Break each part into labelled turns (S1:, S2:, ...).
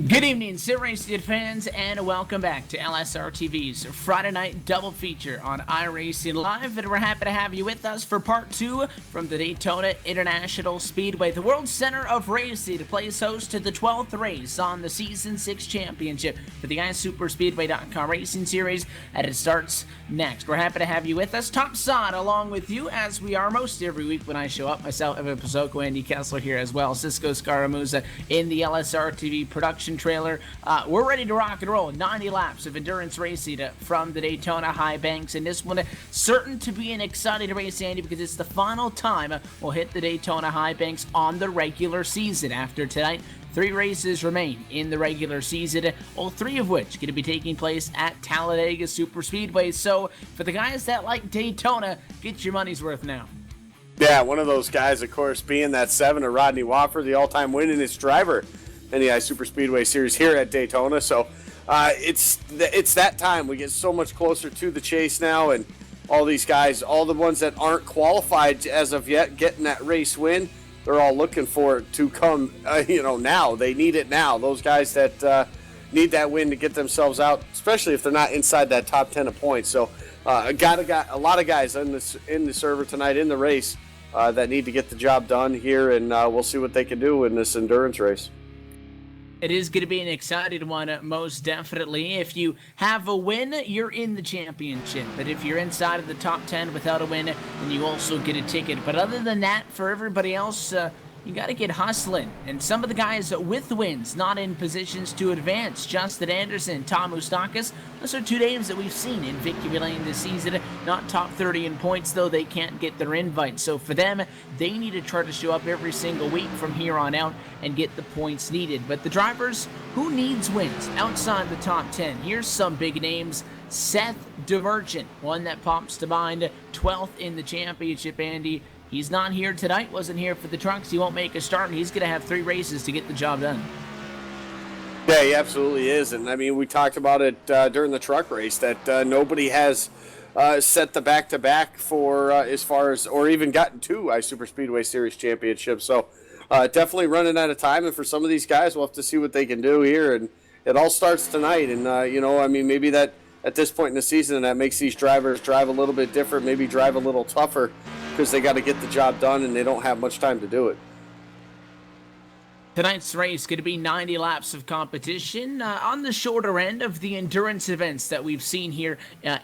S1: Good evening, Sim Racing fans, and welcome back to LSRTV's Friday night double feature on iRacing Live. And we're happy to have you with us for part two from the Daytona International Speedway. The World Center of Racing plays host to the 12th race on the Season 6 Championship for the iSuperspeedway.com Racing Series, and it starts next. We're happy to have you with us, topside, along with you, as we are most every week when I show up. Myself, Evan Pizzoco, Andy Kessler here as well. Cisco Scaramuza in the LSRTV production trailer. We're ready to rock and roll. 90 laps of endurance racing from the Daytona High Banks, and this one certain to be an exciting race, Andy, because it's the final time we'll hit the Daytona High Banks on the regular season. After tonight, 3 races remain in the regular season, all 3 of which going to be taking place at Talladega Superspeedway. So for the guys that like Daytona, get your money's worth now.
S2: Yeah, one of those guys, of course, being that 7 of Rodney Wofford, the all-time winningest driver in the iSuperspeedway Series here at Daytona. So it's that time. We get so much closer to the chase now, and all these guys, all the ones that aren't qualified as of yet, getting that race win, they're all looking for it to come, now. They need it now. Those guys that need that win to get themselves out, especially if they're not inside that top 10 of points. So got a lot of guys in the server tonight in the race that need to get the job done here, and we'll see what they can do in this endurance race.
S1: It is going to be an exciting one, most definitely. If you have a win, you're in the championship. But if you're inside of the top 10 without a win, then you also get a ticket. But other than that, for everybody else, you got to get hustling. And some of the guys with wins not in positions to advance. Justin Anderson, Tom Moustakis, those are 2 names that we've seen in Victory Lane this season. Not top 30 in points, though. They can't get their invite. So for them, they need to try to show up every single week from here on out and get the points needed. But the drivers who needs wins outside the top 10, here's some big names. Seth DeMerchant, one that pops to mind, 12th in the championship, Andy. He's not here tonight, wasn't here for the trucks. He won't make a start, and he's going to have 3 races to get the job done.
S2: Yeah, he absolutely is. And, I mean, we talked about it during the truck race that nobody has set the back-to-back for as far as, or even gotten 2 iSuperspeedway Series championships. So definitely running out of time. And for some of these guys, we'll have to see what they can do here. And it all starts tonight. And, maybe that at this point in the season, that makes these drivers drive a little bit different, maybe drive a little tougher, because they got to get the job done and they don't have much time to do it.
S1: Tonight's race going to be 90 laps of competition on the shorter end of the endurance events that we've seen here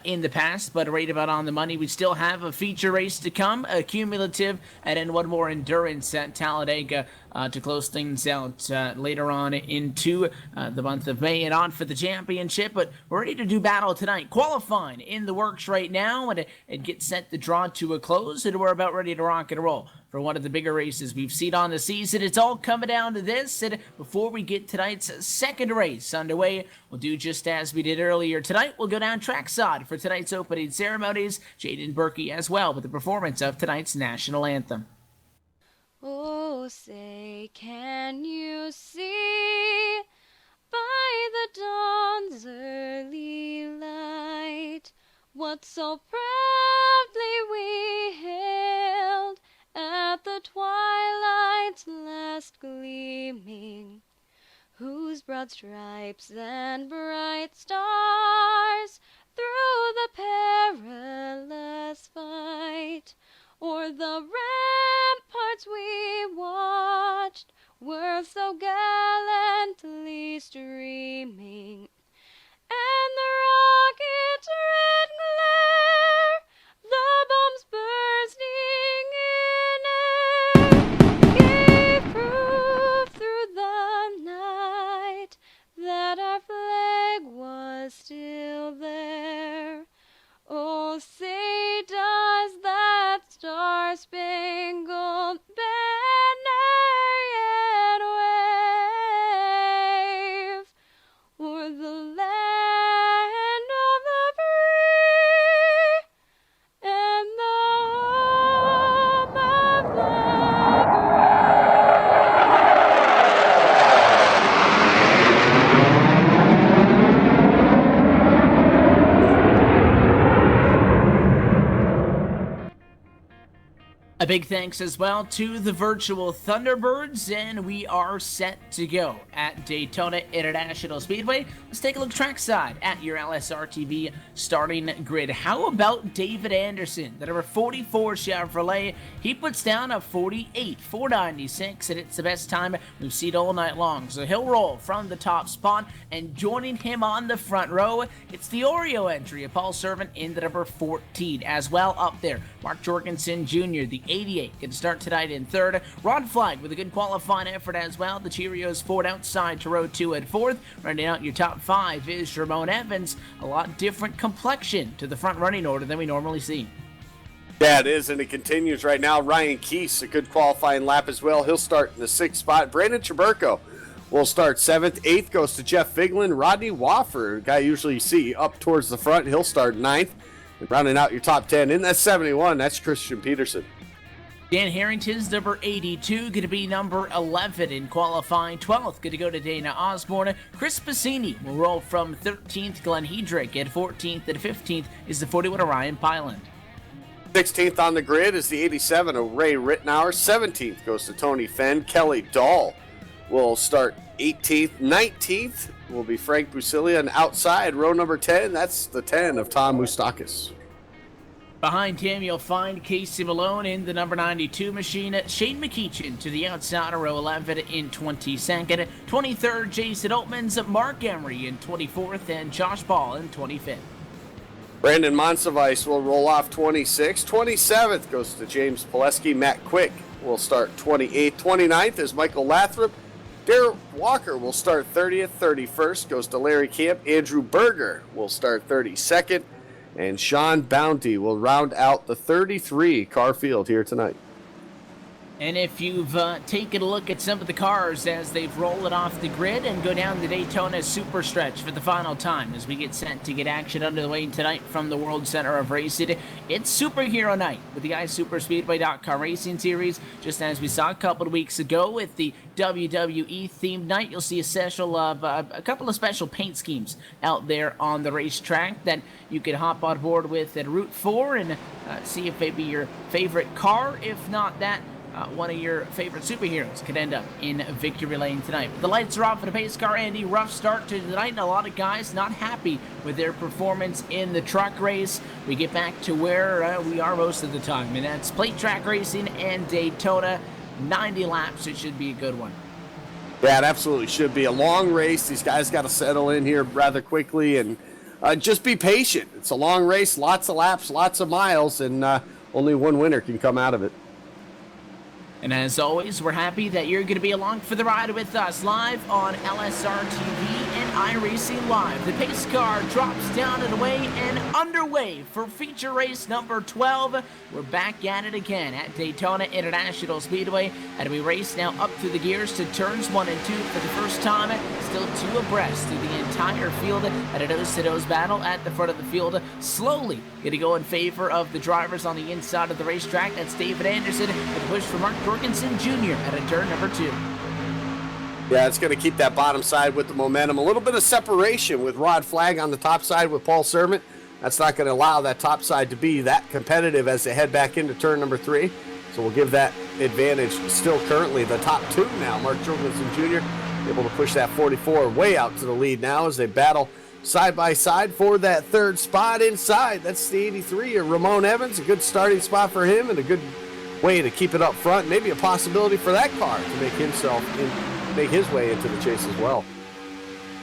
S1: in the past, but right about on the money. We still have a feature race to come, a cumulative, and then one more endurance at Talladega to close things out later on into the month of May and on for the championship. But we're ready to do battle tonight. Qualifying in the works right now and get set to draw to a close, and we're about ready to rock and roll for one of the bigger races we've seen on the season. It's all coming down to this, and before we get tonight's second race underway, we'll do just as we did earlier. Tonight, we'll go down trackside for tonight's opening ceremonies. Jaden Berkey as well with the performance of tonight's national anthem.
S3: Oh, say, can you see by the dawn's early light what so proudly we hailed at the twilight's last gleaming, whose broad stripes and bright stars through the perilous fight o'er the ramparts we watched were so gallantly streaming, and the rocket's red glare, the bombs bursting in air, gave proof through the night that our flag was still there.
S1: A big thanks as well to the virtual Thunderbirds, and we are set to go at Daytona International Speedway. Let's take a look trackside at your LSRTV starting grid. How about David Anderson, the number 44 Chevrolet? He puts down a 48, 496, and it's the best time we've seen all night long. So he'll roll from the top spot, and joining him on the front row, it's the Oreo entry of Paul Servant in the number 14 as well up there. Mark Jorgensen Jr., the 88, can start tonight in third. Rod Flag with a good qualifying effort as well. The Cheerios Ford outside to row 2 at fourth. Running out your top 5 is Ramon Evans. A lot different complexion to the front running order than we normally see.
S2: Yeah, it is, and it continues right now. Ryan Keese, a good qualifying lap as well. He'll start in the 6th spot. Brandon Traburco will start 7th. 8th goes to Jeff Figlin. Rodney Waffer, a guy usually you see up towards the front, he'll start 9th. And rounding out your top 10 in that 71, that's Christian Peterson.
S1: Dan Harrington's number 82, going to be number 11 in qualifying. 12th, going to go to Dana Osborne. Chris Bassini will roll from 13th. Glenn Hedrick at 14th, and 15th is the 41 Orion Pyland.
S2: 16th on the grid is the 87 of Ray Rittenauer. 17th goes to Tony Fenn. Kelly Dahl will start 18th. 19th will be Frank Busilia. And outside, row number 10, that's the 10 of Tom Moustakis.
S1: Behind him, you'll find Casey Malone in the number 92 machine. Shane McEachin to the outside of row 11 in 22nd. 23rd, Jason Oatmans. Mark Emery in 24th. And Josh Ball in 25th.
S2: Brandon Monsivice will roll off 26th. 27th goes to James Pileski. Matt Quick will start 28th. 29th is Michael Lathrop. Derek Walker will start 30th. 31st goes to Larry Camp. Andrew Berger will start 32nd. And Sean Bounty will round out the 33 car field here tonight.
S1: And if you've taken a look at some of the cars as they've rolled it off the grid and go down the Daytona Super Stretch for the final time as we get set to get action underway tonight from the World Center of Racing, it's Superhero Night with the iSuperspeedway.com Racing Series. Just as we saw a couple of weeks ago with the WWE themed night, you'll see a couple of special paint schemes out there on the racetrack that you can hop on board with at Route 4 and see if maybe your favorite car, if not that, one of your favorite superheroes could end up in victory lane tonight. But the lights are off for the pace car, Andy. Rough start to tonight, and a lot of guys not happy with their performance in the truck race. We get back to where we are most of the time, and that's plate track racing and Daytona. 90 laps, it should be a good one.
S2: Yeah, it absolutely should be a long race. These guys got to settle in here rather quickly and just be patient. It's a long race, lots of laps, lots of miles, and only one winner can come out of it.
S1: And as always, we're happy that you're going to be along for the ride with us live on LSRTV and iRacing Live. The pace car drops down and away and underway for feature race number 12. We're back at it again at Daytona International Speedway, and we race now up through the gears to turns 1 and 2 for the first time. Still 2 abreast through the entire field at a nose-to-nose battle at the front of the field. Slowly going to go in favor of the drivers on the inside of the racetrack. That's David Anderson with a push for Mark Jorgensen Jr. at a turn number 2.
S2: Yeah, it's going to keep that bottom side with the momentum. A little bit of separation with Rod Flag on the top side with Paul Servant. That's not going to allow that top side to be that competitive as they head back into turn number 3. So we'll give that advantage still currently the top 2 now. Mark Jorgensen Jr. able to push that 44 way out to the lead now as they battle side by side for that 3rd spot inside. That's the 83 of Ramon Evans. A good starting spot for him and a good way to keep it up front. Maybe a possibility for that car to make his way into the chase as well.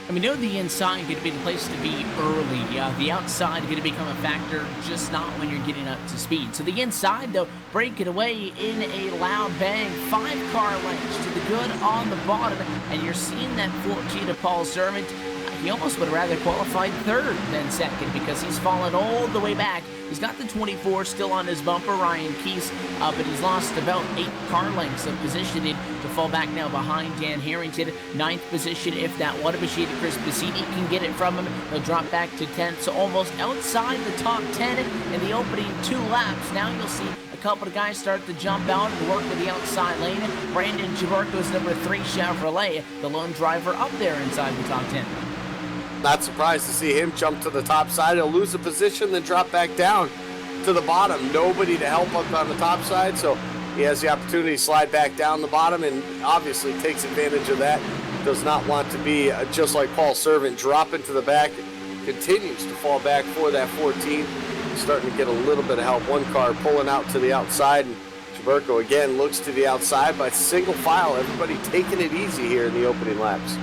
S1: And we know the inside is going to be the place to be early. The outside is going to become a factor, just not when you're getting up to speed. So the inside, though, breaking away in a loud bang. 5 car lengths to the good on the bottom. And you're seeing that 14 of Paul Servant. He almost would have rather qualified 3rd than 2nd because he's fallen all the way back. He's got the 24 still on his bumper, Ryan Keese, but he's lost about 8 car lengths of positioning to fall back now behind Dan Harrington. 9th position, if that one machine, Chris Bassini can get it from him. He'll drop back to 10th, so almost outside the top 10 in the opening 2 laps. Now you'll see a couple of guys start to jump out and work with the outside lane. Brandon Jabarco's number 3 Chevrolet, the lone driver up there inside the top 10.
S2: Not surprised to see him jump to the top side. He'll lose a position, then drop back down to the bottom. Nobody to help up on the top side, so he has the opportunity to slide back down the bottom and obviously takes advantage of that. Does not want to be just like Paul Servant, drop into the back, continues to fall back for that 14. Starting to get a little bit of help. One car pulling out to the outside, and Jaburko again looks to the outside, but single file, everybody taking it easy here in the opening laps.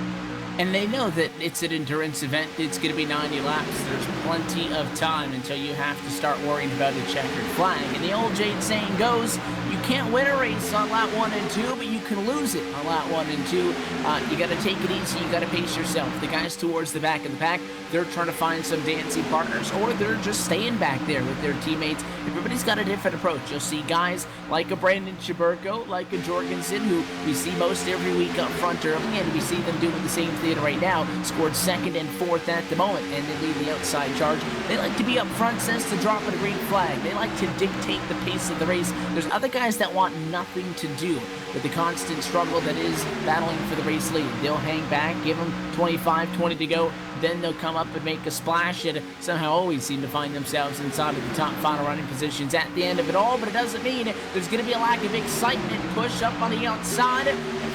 S1: And they know that it's an endurance event. It's going to be 90 laps. There's plenty of time until you have to start worrying about a checkered flag. And the old Jade saying goes, you can't win a race on lap 1 and 2, but you can lose it on lap 1 and 2. You got to take it easy. You got to pace yourself. The guys towards the back of the pack, they're trying to find some dancing partners, or they're just staying back there with their teammates. Everybody's got a different approach. You'll see guys like a Brandon Jaburko, like a Jorgensen, who we see most every week up front early, and we see them doing the same thing right now. Scored 2nd and 4th at the moment, and they lead the outside charge. They like to be up front since the drop of the green flag. They like to dictate the pace of the race. There's other guys that want nothing to do with the constant struggle that is battling for the race lead. They'll hang back, give them 25, 20 to go, then they'll come up and make a splash and somehow always seem to find themselves inside of the top final running positions at the end of it all. But it doesn't mean there's going to be a lack of excitement. Push up on the outside.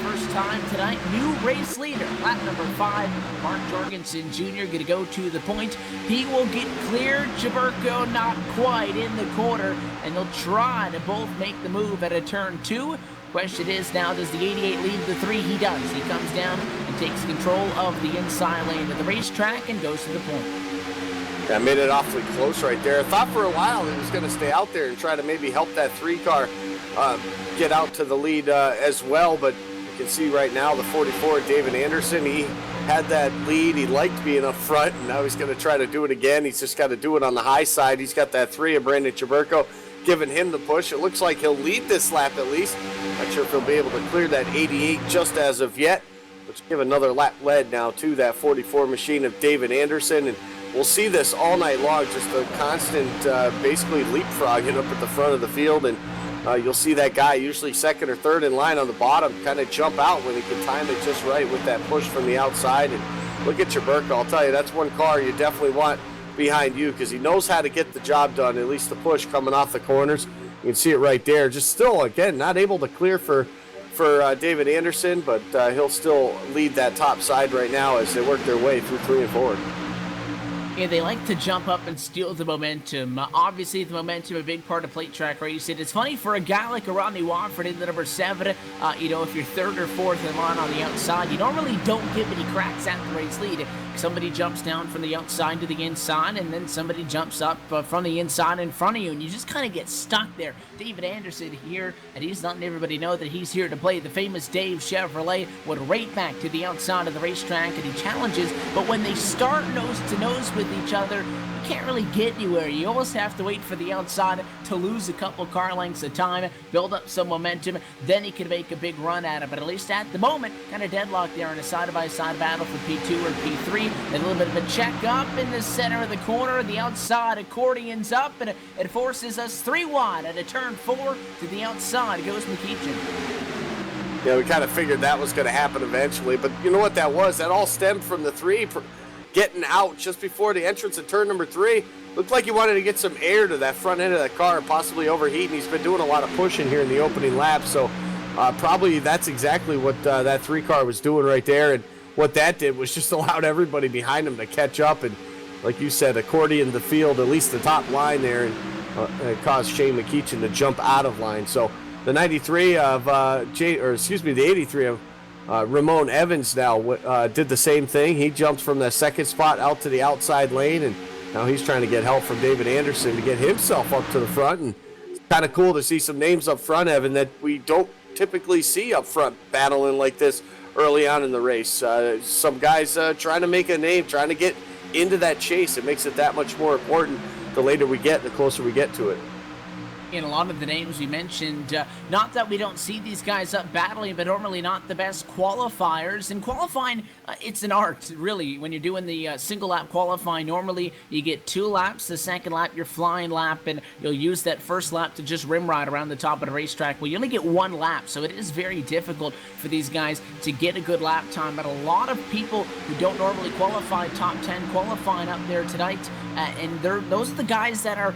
S1: First time tonight, new race leader, lap number 5, Mark Jorgensen Jr. going to go to the point. He will get clear. Jaburko not quite in the corner, and they'll try to both make the move at a turn 2. Question is now, does the 88 lead the 3? He does. He comes down and takes control of the inside lane of the racetrack and goes to the point.
S2: Yeah, made it awfully close right there. I thought for a while he was going to stay out there and try to maybe help that 3 car get out to the lead as well, but you can see right now the 44, David Anderson, he had that lead. He liked being up front, and now he's going to try to do it again. He's just got to do it on the high side. He's got that 3 of Brandon Jaburko giving him the push. It looks like he'll lead this lap at least. Not sure if he'll be able to clear that 88 just as of yet. Let's give another lap led now to that 44 machine of David Anderson, and we'll see this all night long, just a constant basically leapfrogging up at the front of the field, and you'll see that guy, usually 2nd or 3rd in line on the bottom, kind of jump out when he can time it just right with that push from the outside. And look at Jaburko. I'll tell you, that's one car you definitely want behind you because he knows how to get the job done, at least the push coming off the corners. You can see it right there. Just still, again, not able to clear for David Anderson, but he'll still lead that top side right now as they work their way through 3 and 4.
S1: Yeah, they like to jump up and steal the momentum. Obviously, the momentum a big part of plate track racing. It's funny for a guy like a Rodney Wofford in the number 7, if you're 3rd or 4th in line on the outside, you normally don't get many cracks at the race lead. Somebody jumps down from the outside to the inside, and then somebody jumps up from the inside in front of you, and you just kind of get stuck there. David Anderson here, and he's letting everybody know that he's here to play. The famous Dave Chevrolet went right back to the outside of the racetrack, and he challenges, but when they start nose to nose with each other, you can't really get anywhere. You almost have to wait for the outside to lose a couple car lengths of time, build up some momentum, then he can make a big run at it. But at least at the moment, kind of deadlocked there in a side-by-side battle for P2 or P3. A little bit of a check up in the center of the corner. The outside accordions up, and it forces us 3 wide at a turn 4 to the outside. Goes McEachin.
S2: Yeah, we kind of figured that was going to happen eventually, but you know what that was? That all stemmed from the 3 getting out just before the entrance of turn number 3. Looked like he wanted to get some air to that front end of that car, possibly overheating. He's been doing a lot of pushing here in the opening lap, so probably that's exactly what that 3 car was doing right there, and what that did was just allowed everybody behind him to catch up, and like you said, accordion the field, at least the top line there, and it caused Shane McEachin to jump out of line. So the 93 of the 83 of Ramon Evans now did the same thing. He jumped from the 2nd spot out to the outside lane, and now he's trying to get help from David Anderson to get himself up to the front. And it's kind of cool to see some names up front, Evan, that we don't typically see up front battling like this early on in the race. Some guys trying to make a name, trying to get into that chase. It makes it that much more important the later we get, the closer we get to it.
S1: In a lot of the names we mentioned, not that we don't see these guys up battling, but normally not the best qualifiers. And qualifying, it's an art, really. When you're doing the single lap qualifying, normally you get 2 laps. The 2nd lap, your flying lap, and you'll use that 1st lap to just rim ride around the top of the racetrack. Well, you only get 1 lap, so it is very difficult for these guys to get a good lap time. But a lot of people who don't normally qualify top 10 qualifying up there tonight, and those are the guys that are,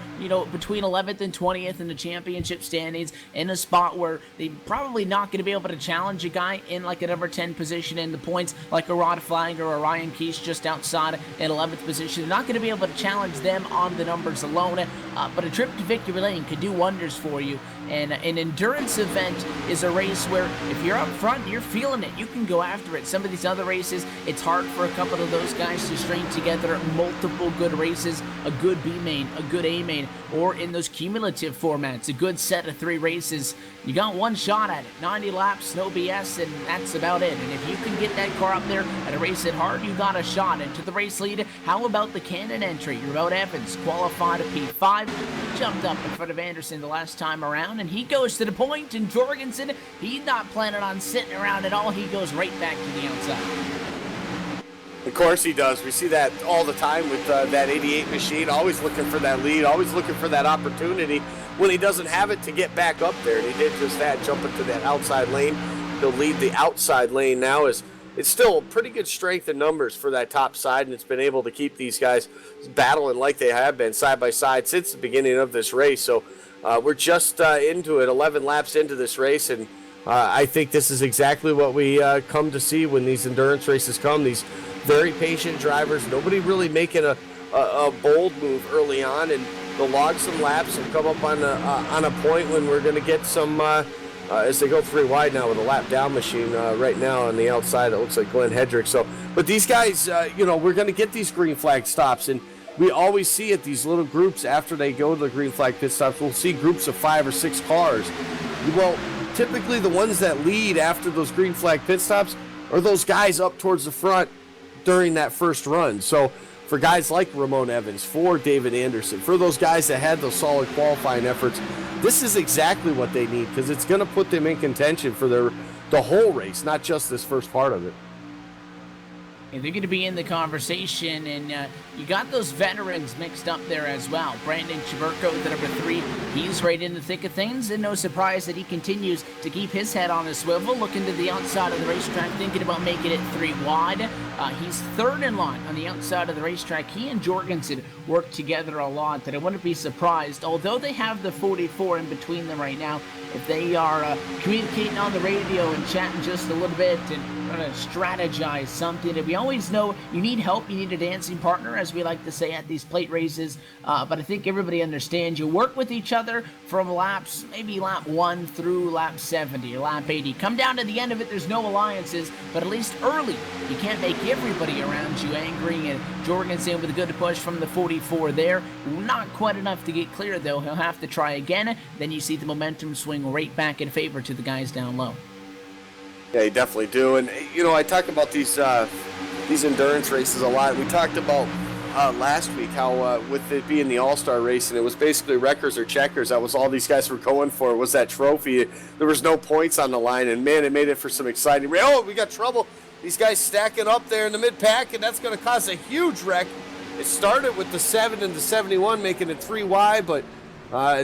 S1: between 11th and 20th in the championship standings, in a spot where they're probably not going to be able to challenge a guy in like a number 10 position in the points, like a Rod Flagger or Ryan Keese just outside in 11th position. They're not going to be able to challenge them on the numbers alone, but a trip to victory lane could do wonders for you. And an endurance event is a race where if you're up front, you're feeling it. You can go after it. Some of these other races, it's hard for a couple of those guys to string together multiple good races, a good B main, a good A main, or in those cumulative formats, a good set of 3 races. You got one shot at it, 90 laps, no BS, and that's about it. And if you can get that car up there and race it hard, you got a shot into the race lead. How about the Cannon entry? Remote Evans qualified a P5, jumped up in front of Anderson the last time around, and he goes to the point, and Jorgensen, he's not planning on sitting around at all. He goes right back to the outside.
S2: Of course he does. We see that all the time with that 88 machine, always looking for that lead, always looking for that opportunity when he doesn't have it to get back up there. And he did just that, jump into that outside lane. He'll lead the outside lane now. It's still pretty good strength in numbers for that top side, and it's been able to keep these guys battling like they have been side by side since the beginning of this race. So we're just into it, 11 laps into this race, and I think this is exactly what we come to see when these endurance races come. These very patient drivers, nobody really making a bold move early on, and they'll log some laps and come up on a point when we're going to get some, as they go 3 wide now with a lap down machine right now on the outside. It looks like Glenn Hedrick. So, but these guys, we're going to get these green flag stops, and we always see it, these little groups after they go to the green flag pit stops, we'll see groups of 5 or 6 cars. Well, typically the ones that lead after those green flag pit stops are those guys up towards the front during that first run. So for guys like Ramon Evans, for David Anderson, for those guys that had those solid qualifying efforts, this is exactly what they need, because it's going to put them in contention for the whole race, not just this first part of it.
S1: And they're going to be in the conversation, and you got those veterans mixed up there as well. Brandon Chiburko, the number 3, he's right in the thick of things, and no surprise that he continues to keep his head on a swivel, looking to the outside of the racetrack, thinking about making it 3 wide. He's 3rd in line on the outside of the racetrack. He and Jorgensen work together a lot, and I wouldn't be surprised, although they have the 44 in between them right now, if they are communicating on the radio and chatting just a little bit and trying to strategize something. And we always know you need help, you need a dancing partner, as we like to say at these plate races, but I think everybody understands you work with each other from laps, maybe lap 1 through lap 70 or lap 80. Come down to the end of it, there's no alliances, but at least early, you can't make everybody around you angry, and Jorgensen with a good push from the 44 there. Not quite enough to get clear, though. He'll have to try again. Then you see the momentum swing right back in favor to the guys down low.
S2: Yeah, you definitely do. And, I talk about these endurance races a lot. We talked about last week how with it being the All-Star race, and it was basically wreckers or checkers. That was all these guys were going for, was that trophy. There was no points on the line, and, man, it made it for some exciting. Oh, we got trouble. These guys stacking up there in the mid-pack, and that's going to cause a huge wreck. It started with the 7 and the 71 making it 3 wide, but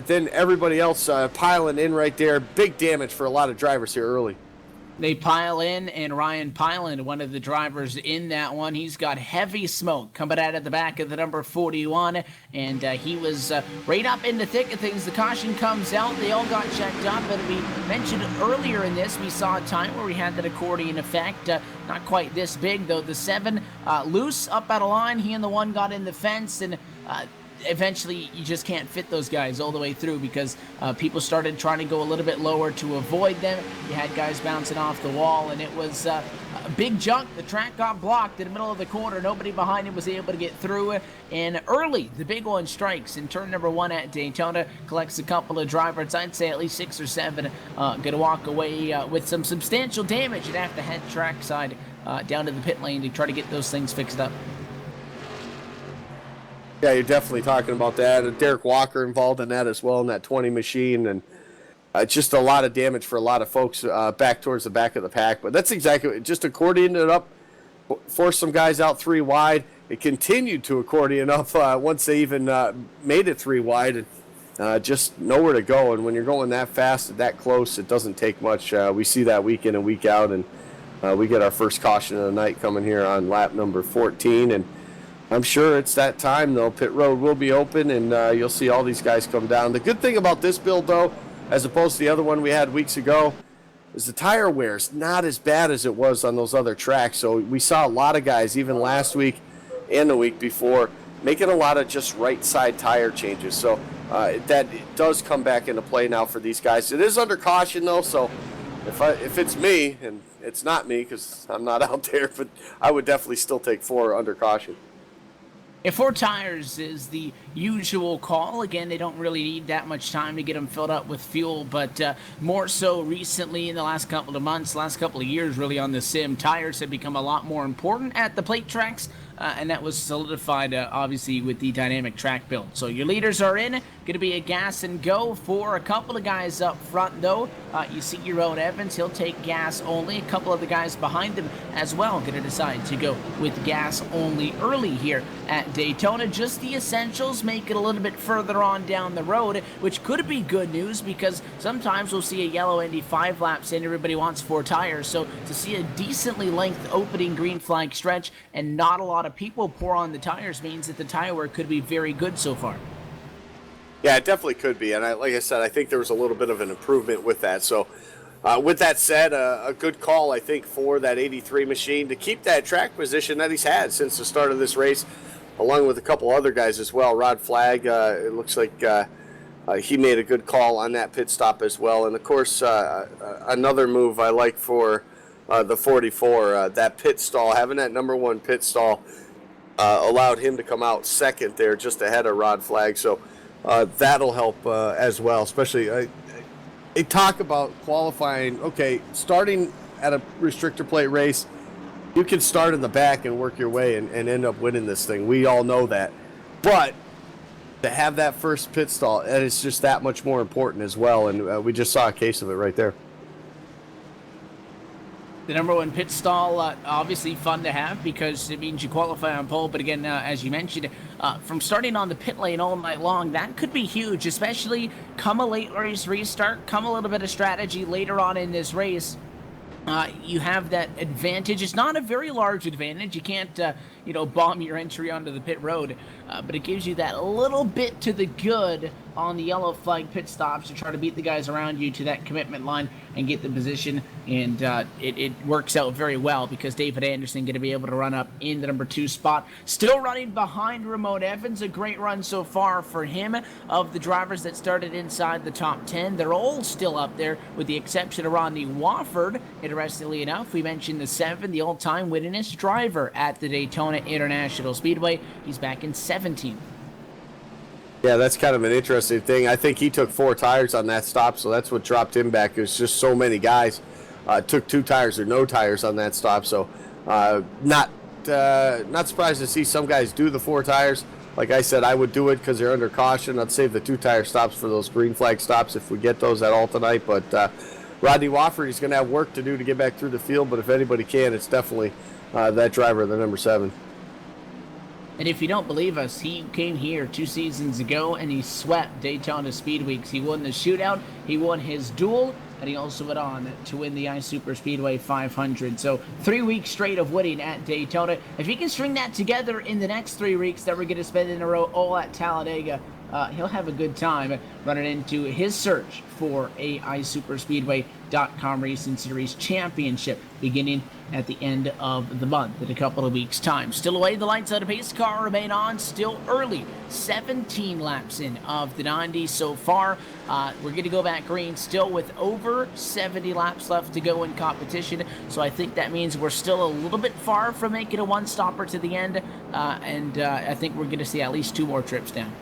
S2: then everybody else piling in right there. Big damage for a lot of drivers here early.
S1: They pile in, and Ryan Piland, one of the drivers in that one, he's got heavy smoke coming out of the back of the number 41, and he was right up in the thick of things. The caution comes out. They all got checked up, and we mentioned earlier in this, we saw a time where we had that accordion effect. Not quite this big, though. The 7 loose up out of line. He and the 1 got in the fence, and eventually you just can't fit those guys all the way through because people started trying to go a little bit lower to avoid them. You had guys bouncing off the wall, and it was a big junk. The track got blocked in the middle of the corner. Nobody behind him was able to get through. And early, the big one strikes in turn number 1 at Daytona, collects a couple of drivers. I'd say at least 6 or 7 going to walk away with some substantial damage and have to head trackside down to the pit lane to try to get those things fixed up.
S2: Yeah, you're definitely talking about that. Derek Walker involved in that as well, in that 20 machine, and just a lot of damage for a lot of folks back towards the back of the pack. But that's exactly, just accordioned it up, forced some guys out 3 wide. It continued to accordion up once they even made it 3 wide, and just nowhere to go. And when you're going that fast and that close, it doesn't take much. We see that week in and week out, and we get our first caution of the night coming here on lap number 14. And I'm sure it's that time, though. Pit road will be open, and you'll see all these guys come down. The good thing about this build, though, as opposed to the other one we had weeks ago, is the tire wear is not as bad as it was on those other tracks. So we saw a lot of guys, even last week and the week before, making a lot of just right side tire changes. So that it does come back into play now for these guys. It is under caution, though, so if it's me, and it's not me because I'm not out there, but I would definitely still take 4 under caution.
S1: If 4 tires is the usual call, again, they don't really need that much time to get them filled up with fuel, but more so recently in the last couple of months, last couple of years really on the sim, tires have become a lot more important at the plate tracks, and that was solidified obviously with the dynamic track build. So your leaders are in, going to be a gas and go for a couple of guys up front though. You see your own Evans, he'll take gas only. A couple of the guys behind him as well going to decide to go with gas only early here at Daytona. Just the essentials, make it a little bit further on down the road, which could be good news because sometimes we'll see a yellow Indy 5 laps and everybody wants 4 tires. So to see a decently length opening green flag stretch and not a lot of people pour on the tires means that the tire wear could be very good so far.
S2: Yeah, it definitely could be. And like I said, I think there was a little bit of an improvement with that. So with that said, a good call, I think, for that 83 machine to keep that track position that he's had since the start of this race, along with a couple other guys as well. Rod Flagg, it looks like he made a good call on that pit stop as well. And, of course, another move I like for the 44, that pit stall, having that number 1 pit stall allowed him to come out second there just ahead of Rod Flagg. So that'll help as well, especially they talk about qualifying. Okay, starting at a restrictor plate race, you can start in the back and work your way and end up winning this thing. We all know that. But to have that first pit stall, that is just that much more important as well, and we just saw a case of it right there.
S1: The number 1 pit stall, obviously fun to have because it means you qualify on pole. But again, as you mentioned, from starting on the pit lane all night long, that could be huge, especially come a late race restart, come a little bit of strategy later on in this race. You have that advantage. It's not a very large advantage. You can't, bomb your entry onto the pit road, but it gives you that little bit to the good on the yellow flag pit stops to try to beat the guys around you to that commitment line and get the position. And it works out very well because David Anderson going to be able to run up in the number 2 spot. Still running behind Ramon Evans. A great run so far for him. Of the drivers that started inside the top 10, they're all still up there with the exception of Rodney Wofford. Interestingly enough, we mentioned the 7, the all-time winningest driver at the Daytona International Speedway. He's back in 17th.
S2: Yeah, that's kind of an interesting thing. I think he took 4 tires on that stop, so that's what dropped him back. It was just so many guys took 2 tires or no tires on that stop. So not surprised to see some guys do the 4 tires. Like I said, I would do it because they're under caution. I'd save the 2 tire stops for those green flag stops if we get those at all tonight. But Rodney Wofford, he's going to have work to do to get back through the field. But if anybody can, it's definitely that driver, the number 7.
S1: And if you don't believe us, he came here 2 seasons ago and he swept Daytona Speed Weeks. He won the shootout, he won his duel, and he also went on to win the iSuper Speedway 500. So 3 weeks straight of winning at Daytona. If he can string that together in the next 3 weeks that we're going to spend in a row all at Talladega, he'll have a good time running into his search for a iSuperspeedway.com Racing Series Championship beginning at the end of the month in a couple of weeks' time. Still away, the lights on a pace car remain on, still early. 17 laps in of the 90 so far. We're going to go back green still with over 70 laps left to go in competition, so I think that means we're still a little bit far from making a one-stopper to the end, and I think we're going to see at least 2 more trips down.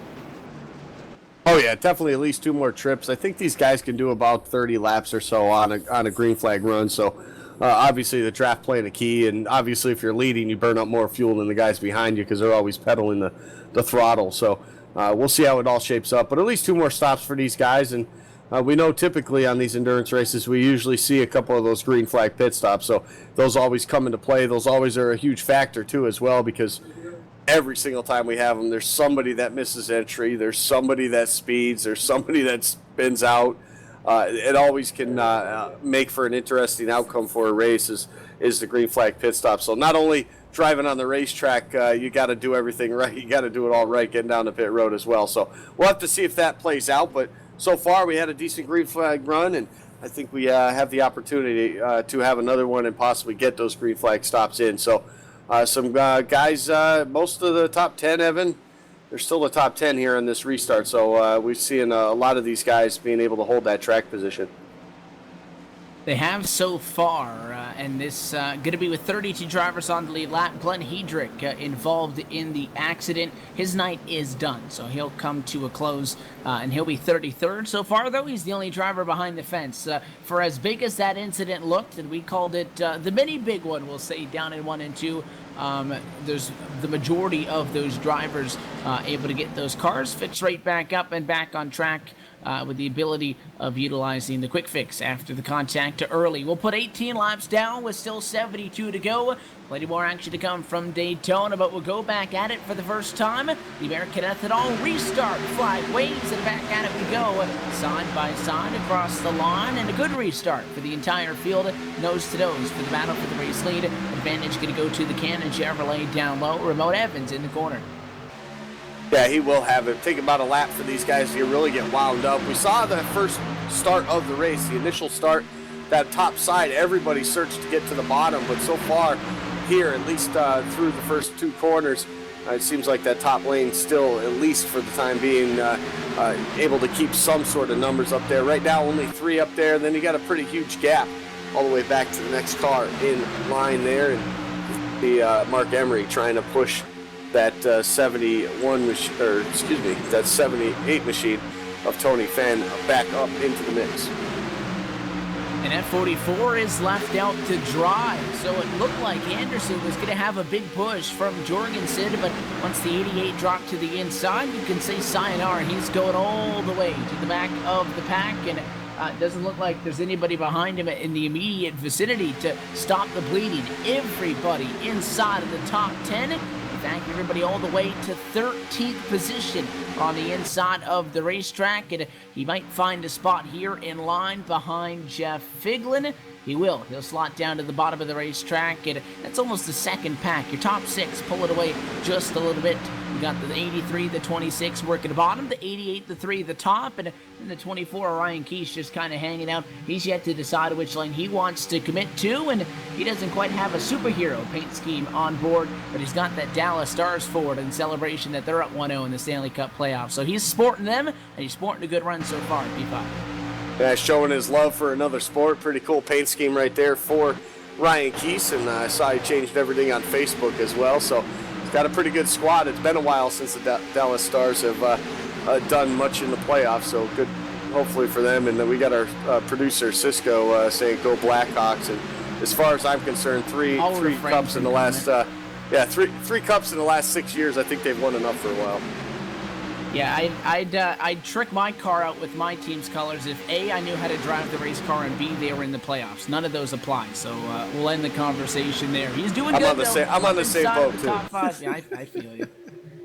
S2: Oh, yeah, definitely at least 2 more trips. I think these guys can do about 30 laps or so on a green flag run. So, obviously, the draft playing a key. And, obviously, if you're leading, you burn up more fuel than the guys behind you because they're always pedaling the throttle. So, we'll see how it all shapes up. But at least 2 more stops for these guys. And we know typically on these endurance races, we usually see a couple of those green flag pit stops. So, those always come into play. Those always are a huge factor, too, as well, because every single time we have them, there's somebody that misses entry, there's somebody that speeds, there's somebody that spins out. it always can make for an interesting outcome for a race is the green flag pit stop. So not only driving on the racetrack, you got to do everything right. You got to do it all right getting down the pit road as well. So we'll have to see if that plays out. But so far we had a decent green flag run, and I think we have the opportunity to have another one and possibly get those green flag stops in. So some guys, most of the top 10, Evan, they're still the top 10 here in this restart. So we're seeing a lot of these guys being able to hold that track position.
S1: They have so far, and this going to be with 32 drivers on the lead lap. Glenn Hedrick involved in the accident. His night is done, so he'll come to a close, and he'll be 33rd. So far, though, he's the only driver behind the fence. For as big as that incident looked, and we called it the mini big one, we'll say, down in 1 and 2, there's the majority of those drivers able to get those cars fixed right back up and back on track with the ability of utilizing the quick fix after the contact early. We'll put 18 laps down with still 72 to go. Plenty more action to come from Daytona, but we'll go back at it for the first time. The American Ethanol restart. Flag waves and back at it we go. Side by side across the line, and a good restart for the entire field. Nose to nose for the battle for the race lead. Advantage going to go to the Cannon Chevrolet down low. Remote Evans in the corner.
S2: Yeah, he will have it. Take about a lap for these guys to really get wound up. We saw the first start of the race, the initial start, that top side, everybody searched to get to the bottom, but so far here, at least through the first 2 corners, it seems like that top lane still, at least for the time being, able to keep some sort of numbers up there. Right now, only 3 up there. Then you got a pretty huge gap all the way back to the next car in line there, and the Mark Emery trying to push that 71 machine, or excuse me, that 78 machine of Tony Fenn back up into the mix.
S1: And F44 is left out to dry, so it looked like Anderson was going to have a big push from Jorgensen, but once the 88 dropped to the inside, you can say sayonara. He's going all the way to the back of the pack, and it doesn't look like there's anybody behind him in the immediate vicinity to stop the bleeding. Everybody inside of the top 10. In fact, everybody all the way to 13th position on the inside of the racetrack, and he might find a spot here in line behind Jeff Figlin. He will. He'll slot down to the bottom of the racetrack, and that's almost the second pack. Your top 6 pull it away just a little bit. You got the 83, the 26 working the bottom, the 88, the 3, the top, and the 24, Ryan Keesh just kind of hanging out. He's yet to decide which lane he wants to commit to, and he doesn't quite have a superhero paint scheme on board, but he's got that Dallas Stars Ford in celebration that they're up 1-0 in the Stanley Cup playoffs. So he's sporting them, and he's sporting a good run so far at P5.
S2: Yeah, showing his love for another sport. Pretty cool paint scheme right there for Ryan Keese, and I saw he changed everything on Facebook as well. So he's got a pretty good squad. It's been a while since the Dallas Stars have done much in the playoffs, so good, hopefully for them. And then we got our producer Cisco saying go Blackhawks. And as far as I'm concerned, three cups in the last three cups in the last 6 years. I think they've won enough for a while.
S1: Yeah, I'd trick my car out with my team's colors if A, I knew how to drive the race car, and B, they were in the playoffs. None of those apply, so we'll end the conversation there. He's doing good,
S2: I'm on the same boat, too.
S1: Top 5. Yeah, I feel you.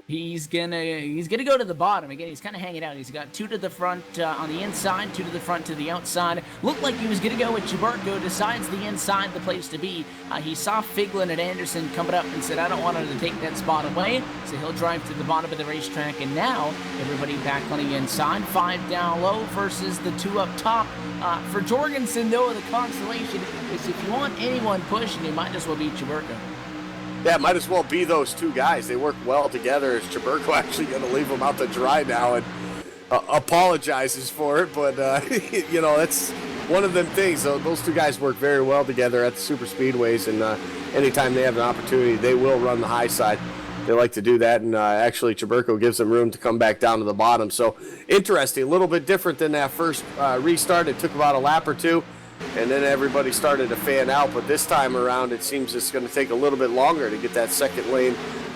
S1: He's gonna go to the bottom again. He's kind of hanging out. He's got 2 to the front on the inside, 2 to the front to the outside. Looked like he was gonna go with Chuberko. Decides the inside the place to be. He saw Figlin and Anderson coming up and said, "I don't want him to take that spot away." So he'll drive to the bottom of the racetrack. And now everybody back on the inside. 5 down low versus the 2 up top. For Jorgensen, though, the consolation is if you want anyone pushing, you might as well be Chuberko.
S2: Yeah, might as well be those 2 guys. They work well together. Is Chuberko actually going to leave them out to dry now and apologizes for it? But, that's one of them things. Those 2 guys work very well together at the super speedways, and anytime they have an opportunity, they will run the high side. They like to do that, and actually Chuberko gives them room to come back down to the bottom. So interesting, a little bit different than that first restart. It took about a lap or 2. And then everybody started to fan out, but this time around it seems it's going to take a little bit longer to get that second lane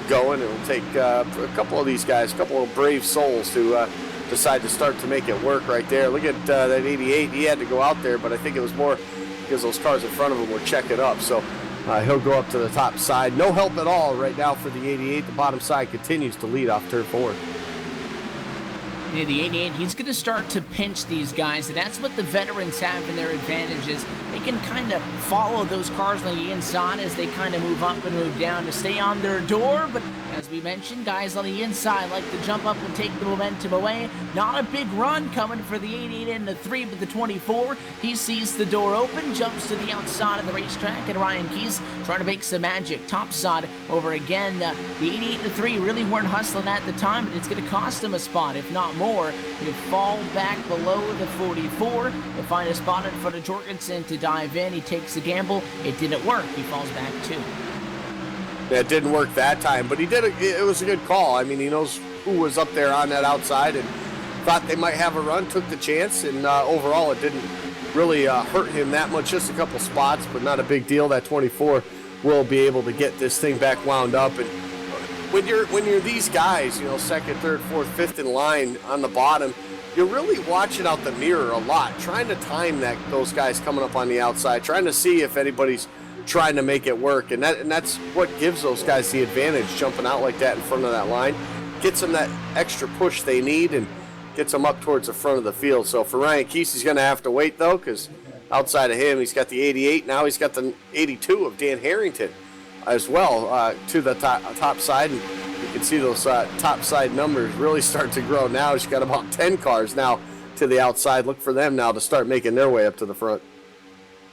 S2: going. It'll take a couple of these guys, a couple of brave souls to decide to start to make it work right there. Look at that 88. He had to go out there, but I think it was more because those cars in front of him were checking up. So he'll go up to the top side. No help at all right now for the 88. The bottom side continues to lead off turn 4.
S1: near the 88, he's going to start to pinch these guys, and that's what the veterans have in their advantages. They can kind of follow those cars on the inside as they kind of move up and move down to stay on their door, but as we mentioned, guys on the inside like to jump up and take the momentum away. Not a big run coming for the 88 and the 3, but the 24, he sees the door open, jumps to the outside of the racetrack, and Ryan Keese trying to make some magic. Topside over again. The 88 and the 3 really weren't hustling at the time, but it's going to cost him a spot, if not more. They fall back below the 44. They find a spot in front of Jorgensen to dive in. He takes a gamble. It didn't work. He falls back 2.
S2: That didn't work that time, but it was a good call. I mean, he knows who was up there on that outside and thought they might have a run, took the chance, and overall it didn't really hurt him that much. Just a couple spots, but not a big deal. That 24 will be able to get this thing back wound up. And when you're these guys, you know, second, third, fourth, fifth in line on the bottom, you're really watching out the mirror a lot, trying to time those guys coming up on the outside, trying to see if anybody's trying to make it work, and that's what gives those guys the advantage, jumping out like that in front of that line, gets them that extra push they need and gets them up towards the front of the field. So for Ryan Keese, he's going to have to wait though, because outside of him, he's got the 88. Now he's got the 82 of Dan Harrington as well to the top side, and you can see those top side numbers really start to grow now. He's got about 10 cars now to the outside. Look for them now to start making their way up to the front.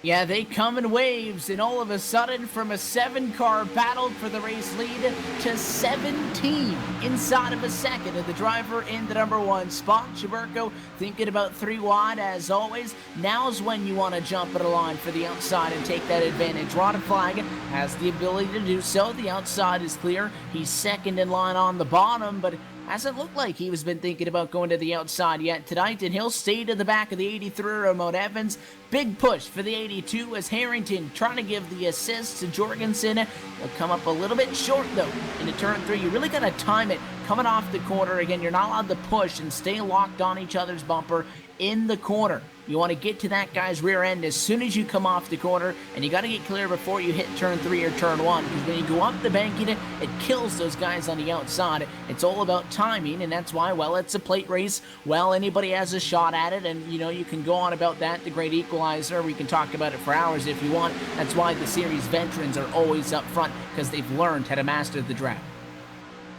S1: Yeah, they come in waves, and all of a sudden, from a 7-car battle for the race lead to 17 inside of a second of the driver in the number 1 spot. Chaburko thinking about 3 wide as always. Now's when you want to jump at a line for the outside and take that advantage. Ron Flag has the ability to do so. The outside is clear. He's second in line on the bottom, but hasn't looked like he was been thinking about going to the outside yet tonight, and he'll stay to the back of the 83, Ramon Evans. Big push for the 82 as Harrington trying to give the assist to Jorgensen. He'll come up a little bit short, though, into turn 3. You really got to time it coming off the corner. Again, you're not allowed to push and stay locked on each other's bumper in the corner. You want to get to that guy's rear end as soon as you come off the corner, and you got to get clear before you hit turn 3 or turn 1, because when you go up the banking, it kills those guys on the outside. It's all about timing, and that's why, well, it's a plate race. Well, anybody has a shot at it, and, you know, you can go on about that, the great equalizer. We can talk about it for hours if you want. That's why the series veterans are always up front, because they've learned how to master the draft.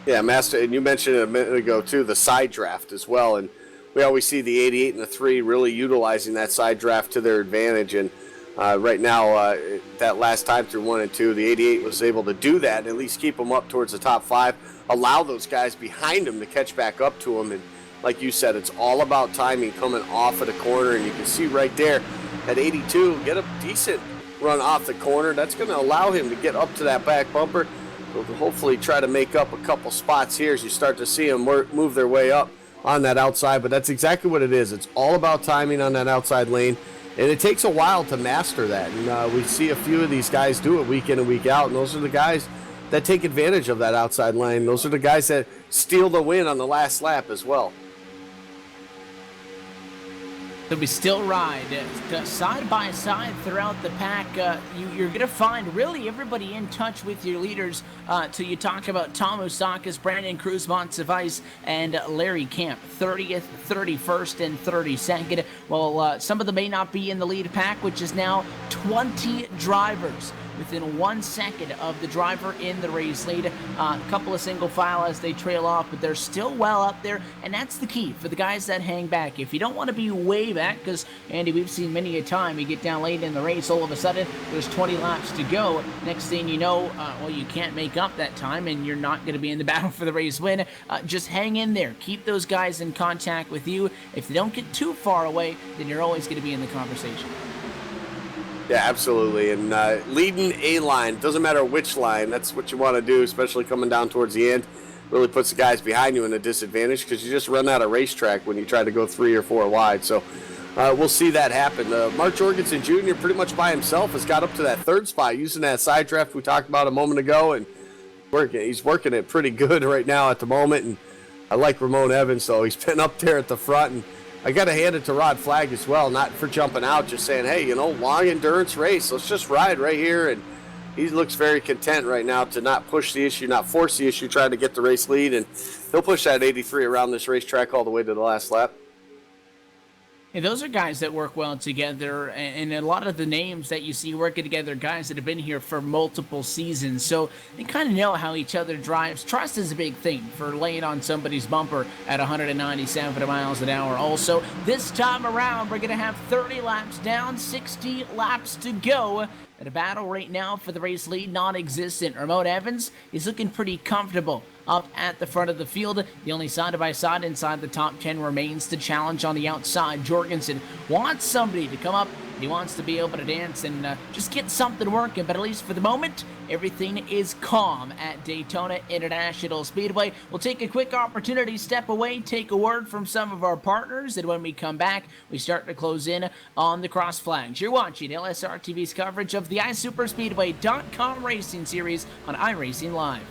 S2: Yeah, master, and you mentioned it a minute ago, too, the side draft as well, and we always see the 88 and the 3 really utilizing that side draft to their advantage. And right now, that last time through 1 and 2, the 88 was able to do that, at least keep them up towards the top 5, allow those guys behind them to catch back up to them. And like you said, it's all about timing coming off of the corner. And you can see right there at 82, get a decent run off the corner. That's going to allow him to get up to that back bumper. We'll hopefully try to make up a couple spots here as you start to see them move their way up on that outside, but that's exactly what it is. It's all about timing on that outside lane, and it takes a while to master that. And we see a few of these guys do it week in and week out, and those are the guys that take advantage of that outside lane. Those are the guys that steal the win on the last lap as well.
S1: So we still ride side by side throughout the pack. You're going to find really everybody in touch with your leaders till you talk about Tom Osakis, Brandon Cruz, Montsevice, and Larry Camp. 30th, 31st, and 32nd. Well, some of them may not be in the lead pack, which is now 20 drivers within 1 second of the driver in the race lead. A couple of single file as they trail off, but they're still well up there, and that's the key for the guys that hang back. If you don't want to be way back, because, Andy, we've seen many a time, you get down late in the race, all of a sudden, there's 20 laps to go. Next thing you know, well, you can't make up that time, and you're not going to be in the battle for the race win. Just hang in there. Keep those guys in contact with you. If they don't get too far away, then you're always going to be in the conversation.
S2: Yeah, absolutely. And leading a line, doesn't matter which line, that's what you want to do, especially coming down towards the end. Really puts the guys behind you in a disadvantage because you just run out of racetrack when you try to go 3 or 4 wide. So we'll see that happen. Mark Jorgensen Jr. pretty much by himself has got up to that 3rd spot using that side draft we talked about a moment ago, and he's working it pretty good right now at the moment. And I like Ramon Evans, so he's been up there at the front. And I got to hand it to Rod Flag as well, not for jumping out, just saying, hey, you know, long endurance race. Let's just ride right here and he looks very content right now to not push the issue, not force the issue, trying to get the race lead, and he'll push that 83 around this racetrack all the way to the last lap.
S1: Hey, those are guys that work well together, and a lot of the names that you see working together, guys that have been here for multiple seasons, so they kind of know how each other drives. Trust is a big thing for laying on somebody's bumper at 197 miles an hour. Also, this time around, we're going to have 30 laps down, 60 laps to go. And a battle right now for the race lead, non-existent. Ramon Evans is looking pretty comfortable up at the front of the field. The only side-by-side inside the top 10 remains the challenge on the outside. Jorgensen wants somebody to come up. He wants to be able to dance and just get something working, but at least for the moment, everything is calm at Daytona International Speedway. We'll take a quick opportunity, step away, take a word from some of our partners, and when we come back, we start to close in on the cross flags. You're watching LSRTV's coverage of the iSuperspeedway.com racing series on iRacing Live.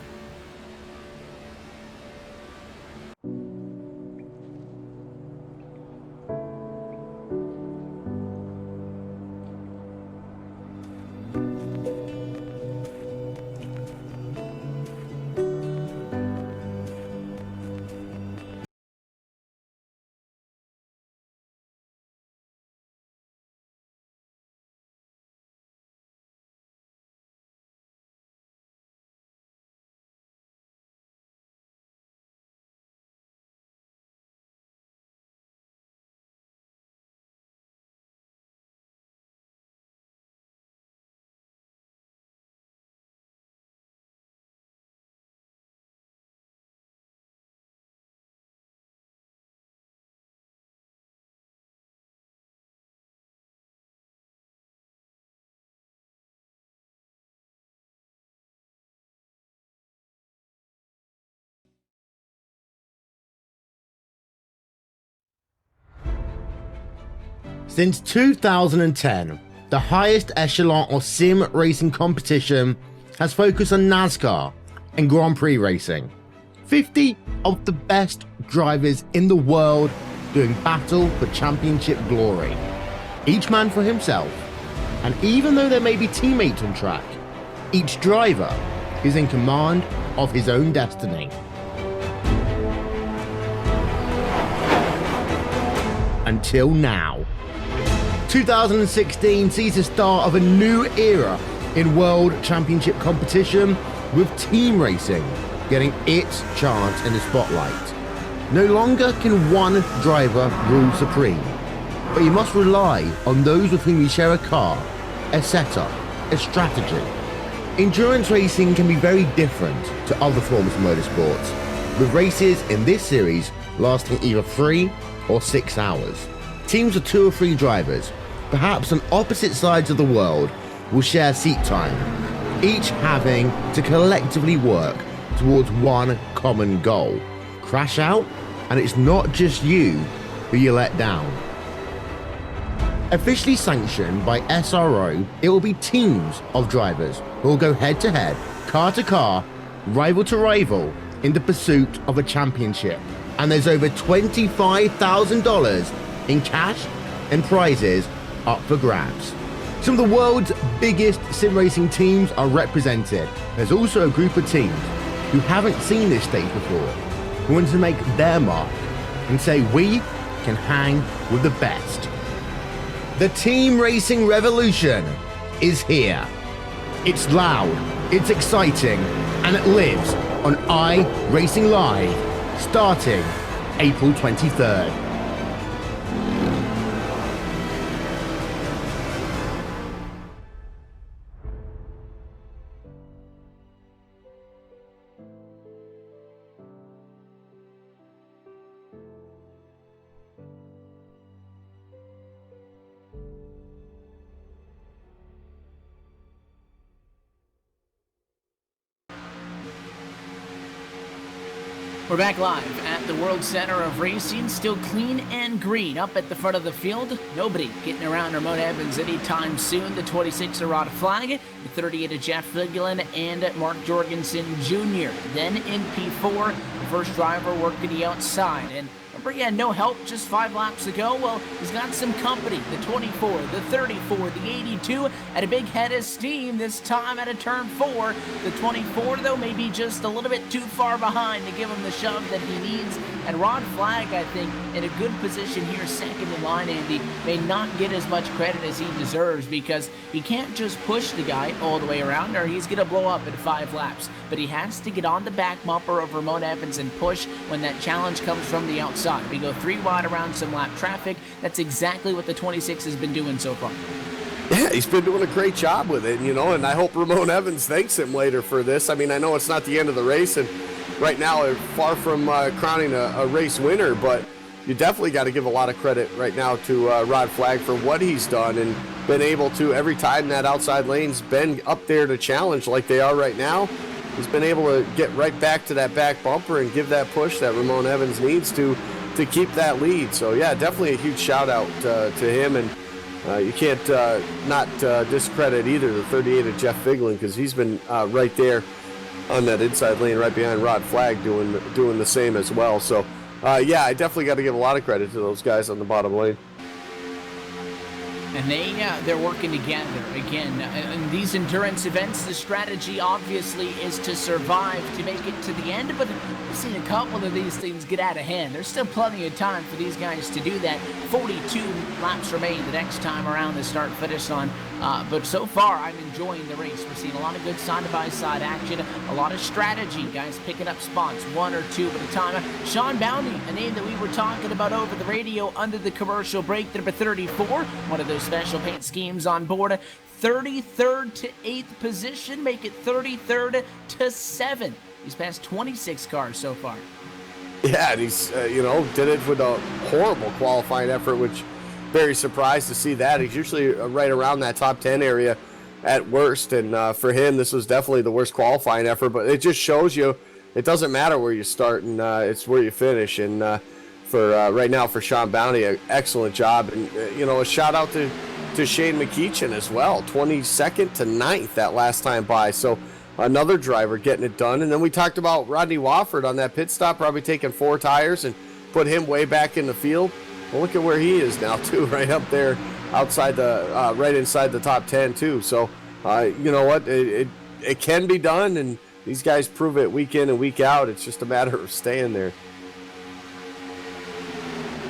S4: Since 2010, the highest echelon of sim racing competition has focused on NASCAR and Grand Prix racing. 50 of the best drivers in the world doing battle for championship glory. Each man for himself, and even though there may be teammates on track, each driver is in command of his own destiny. Until now. 2016 sees the start of a new era in World Championship competition, with team racing getting its chance in the spotlight. No longer can one driver rule supreme, but you must rely on those with whom you share a car, a setup, a strategy. Endurance racing can be very different to other forms of motorsports, with races in this series lasting either 3 or 6 hours. Teams of 2 or 3 drivers, perhaps on opposite sides of the world, will share seat time, each having to collectively work towards one common goal. Crash out, and it's not just you who you let down. Officially sanctioned by SRO, it will be teams of drivers who will go head to head, car to car, rival to rival, in the pursuit of a championship. And there's over $25,000 in cash and prizes up for grabs. Some of the world's biggest sim racing teams are represented. There's also a group of teams who haven't seen this stage before, who want to make their mark and say we can hang with the best. The team racing revolution is here. It's loud, it's exciting, and it lives on iRacing Live, starting April 23rd.
S1: We're back live at the World Center of Racing, still clean and green up at the front of the field. Nobody getting around Ramon Evans anytime soon. The 26 Arata flag, the 38 of Jeff Vigilin and Mark Jorgensen Jr. Then in P4, the first driver working the outside, and Remember, he had no help just 5 laps ago. Well, he's got some company. The 24, the 34, the 82 at a big head of steam this time at a turn 4. The 24, though, may be just a little bit too far behind to give him the shove that he needs. And Rod Flag, I think, in a good position here, second in line, Andy, may not get as much credit as he deserves because he can't just push the guy all the way around or he's going to blow up in 5 laps. But he has to get on the back bumper of Ramon Evans and push when that challenge comes from the outside. We go 3 wide around some lap traffic. That's exactly what the 26 has been doing so far.
S2: Yeah, he's been doing a great job with it, and I hope Ramon Evans thanks him later for this. I mean, I know it's not the end of the race, and right now they're far from crowning a race winner, but you definitely got to give a lot of credit right now to Rod Flag for what he's done and been able to, every time that outside lane's been up there to challenge like they are right now, he's been able to get right back to that back bumper and give that push that Ramon Evans needs to keep that lead. So, yeah, definitely a huge shout-out to him, and you can't not discredit either the 38 of Jeff Figlin because he's been right there on that inside lane right behind Rod Flag doing the same as well. So, yeah, I definitely got to give a lot of credit to those guys on the bottom lane.
S1: And they're working together. Again, in these endurance events, the strategy obviously is to survive, to make it to the end, but we've seen a couple of these things get out of hand. There's still plenty of time for these guys to do that. 42 laps remain the next time around the start-finish line. But so far, I'm enjoying the race. We're seeing a lot of good side-by-side action, a lot of strategy, guys picking up spots, 1 or 2 at a time. Sean Bounty, a name that we were talking about over the radio under the commercial break, number 34, one of those special paint schemes on board. 33rd to 8th position, make it 33rd to 7th. He's passed 26 cars so far.
S2: Yeah, and he's, did it with a horrible qualifying effort, which very surprised to see that. He's usually right around that top 10 area at worst, and for him, this was definitely the worst qualifying effort, but it just shows you it doesn't matter where you start, and it's where you finish, and for right now, for Sean Bounty, an excellent job, and, a shout-out to Shane McEachin as well, 22nd to 9th that last time by, so another driver getting it done. And then we talked about Rodney Wofford on that pit stop, probably taking 4 tires and put him way back in the field. Well, look at where he is now too, right up there outside the right inside the top 10 too. So you know what, it can be done, and these guys prove it week in and week out. It's just a matter of staying there.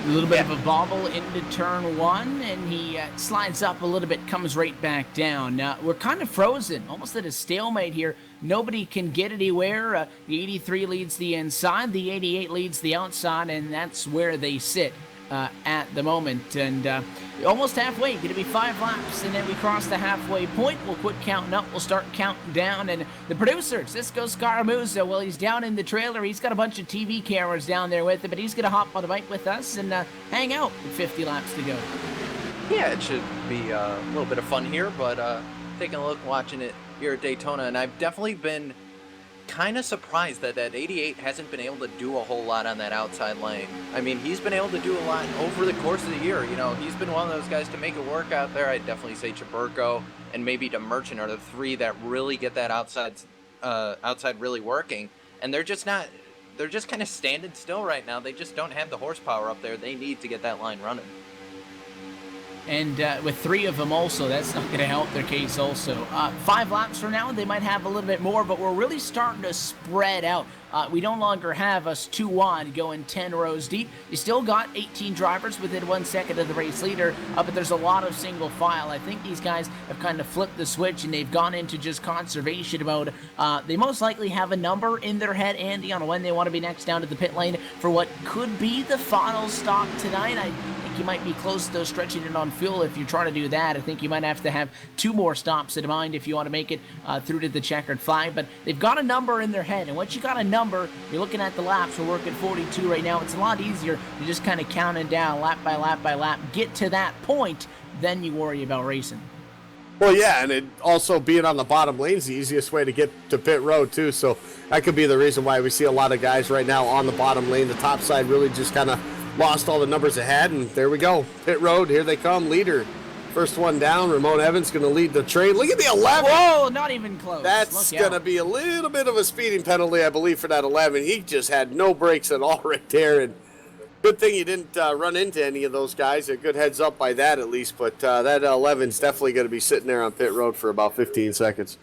S1: A little bit of a bobble into turn 1, and he slides up a little bit, comes right back down. We're kind of frozen, almost at a stalemate here. Nobody can get anywhere. The 83 leads the inside, the 88 leads the outside, and that's where they sit at the moment. And almost halfway, going to be 5 laps, and then we cross the halfway point. We'll quit counting up, we'll start counting down. And the producer, Cisco Scaramouza, well, he's down in the trailer. He's got a bunch of TV cameras down there with him, but he's going to hop on the bike with us and hang out with 50 laps to go.
S5: Yeah, it should be a little bit of fun here, but taking a look, watching it here at Daytona, and I've definitely been kind of surprised that 88 hasn't been able to do a whole lot on that outside lane. I mean, he's been able to do a lot over the course of the year. He's been one of those guys to make it work out there. I'd definitely say Chaburko and maybe DeMerchant are the 3 that really get that outside really working. And they're just kind of standing still right now. They just don't have the horsepower up there they need to get that line running.
S1: And with 3 of them also, that's not going to help their case also. 5 laps from now, they might have a little bit more, but we're really starting to spread out. We no longer have us 2 wide going 10 rows deep. You still got 18 drivers within 1 second of the race leader, but there's a lot of single file. I think these guys have kind of flipped the switch, and they've gone into just conservation mode. They most likely have a number in their head, Andy, on when they want to be next down to the pit lane for what could be the final stop tonight. I think you might be close to stretching it on fuel if you try to do that. I think you might have to have 2 more stops in mind if you want to make it through to the checkered flag. But they've got a number in their head, and once you got a number, you're looking at the laps. We're working 42 right now. It's a lot easier to just kind of counting down lap by lap by lap. Get to that point, then you worry about racing.
S2: Well, yeah, and it also being on the bottom lane is the easiest way to get to pit road, too. So that could be the reason why we see a lot of guys right now on the bottom lane. The top side really just kind of lost all the numbers ahead, and there we go. Pit road, here they come. Leader, first one down. Ramon Evans going to lead the train. Look at the 11.
S1: Whoa, not even close.
S2: That's going to be a little bit of a speeding penalty, I believe, for that 11. He just had no brakes at all right there, and Good thing you didn't run into any of those guys. A good heads up by that at least. But that 11's definitely going to be sitting there on pit road for about 15 seconds.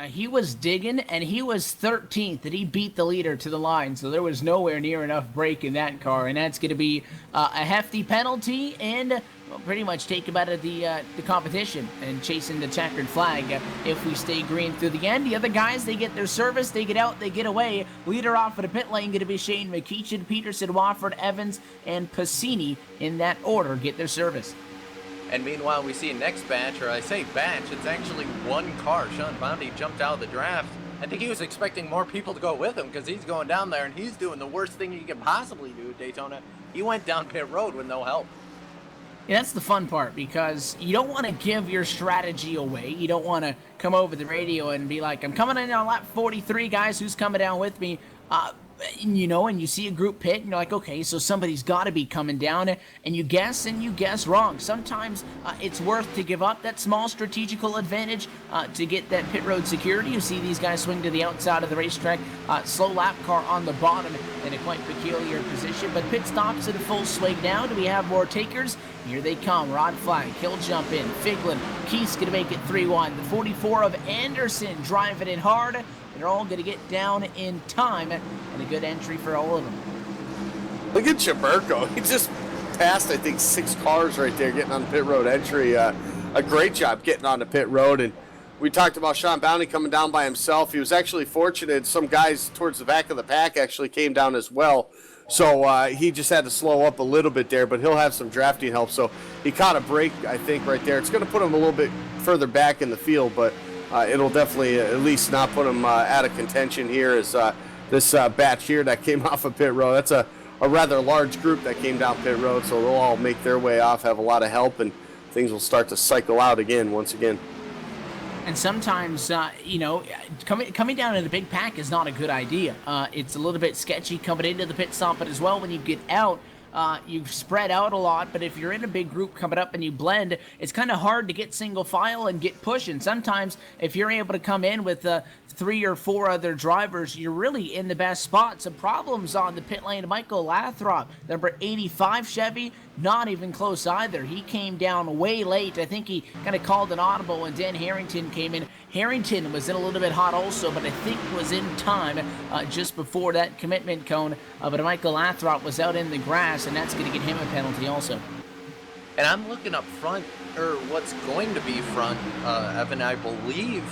S1: He was digging, and he was 13th, and he beat the leader to the line, so there was nowhere near enough brake in that car, and that's going to be a hefty penalty, and pretty much take him out of the competition and chasing the checkered flag if we stay green through the end. The other guys, they get their service, they get out, they get away. Leader off of the pit lane going to be Shane McKeechin, Peterson, Wofford, Evans, and Passini in that order get their service.
S5: And meanwhile, we see next batch, or I say batch, it's actually one car. Sean Bounty jumped out of the draft. I think he was expecting more people to go with him because he's going down there and he's doing the worst thing you can possibly do at Daytona. He went down pit road with no help.
S1: Yeah, that's the fun part because you don't want to give your strategy away. You don't want to come over the radio and be like, I'm coming in on lap 43, guys. Who's coming down with me? And you see a group pit, and you're like, okay, so somebody's got to be coming down, and you guess wrong. Sometimes it's worth to give up that small strategical advantage to get that pit road security. You see these guys swing to the outside of the racetrack, slow lap car on the bottom in a quite peculiar position, but pit stops in a full swing now. Do we have more takers? Here they come. Rod Flag, Hill jump in, Figlin, Keith's going to make it 3-1. The 44 of Anderson driving it hard. They're all going to get down in time, and a good entry for all of them.
S2: Look at Chaburko. He just passed, I think, 6 cars right there getting on the pit road entry. A great job getting on the pit road. And we talked about Sean Bounty coming down by himself. He was actually fortunate. Some guys towards the back of the pack actually came down as well. So he just had to slow up a little bit there, but he'll have some drafting help. So he caught a break, I think, right there. It's going to put him a little bit further back in the field, but it'll definitely at least not put him out of contention here as this batch here that came off of pit road. That's a rather large group that came down pit road, so they'll all make their way off, have a lot of help, and things will start to cycle out again once again.
S1: And sometimes, coming down in a big pack is not a good idea. It's a little bit sketchy coming into the pit stop, but as well when you get out, you've spread out a lot, but if you're in a big group coming up and you blend, it's kind of hard to get single file and get pushing. Sometimes if you're able to come in with 3 or 4 other drivers, you're really in the best spot. Some problems on the pit lane. Michael Lathrop, number 85 Chevy, not even close either. He came down way late. I think he kind of called an audible when Dan Harrington came in. Harrington was in a little bit hot also, but I think was in time just before that commitment cone. But Michael Lathrop was out in the grass, and that's going to get him a penalty also.
S5: And I'm looking up front, or what's going to be front, Evan, I believe,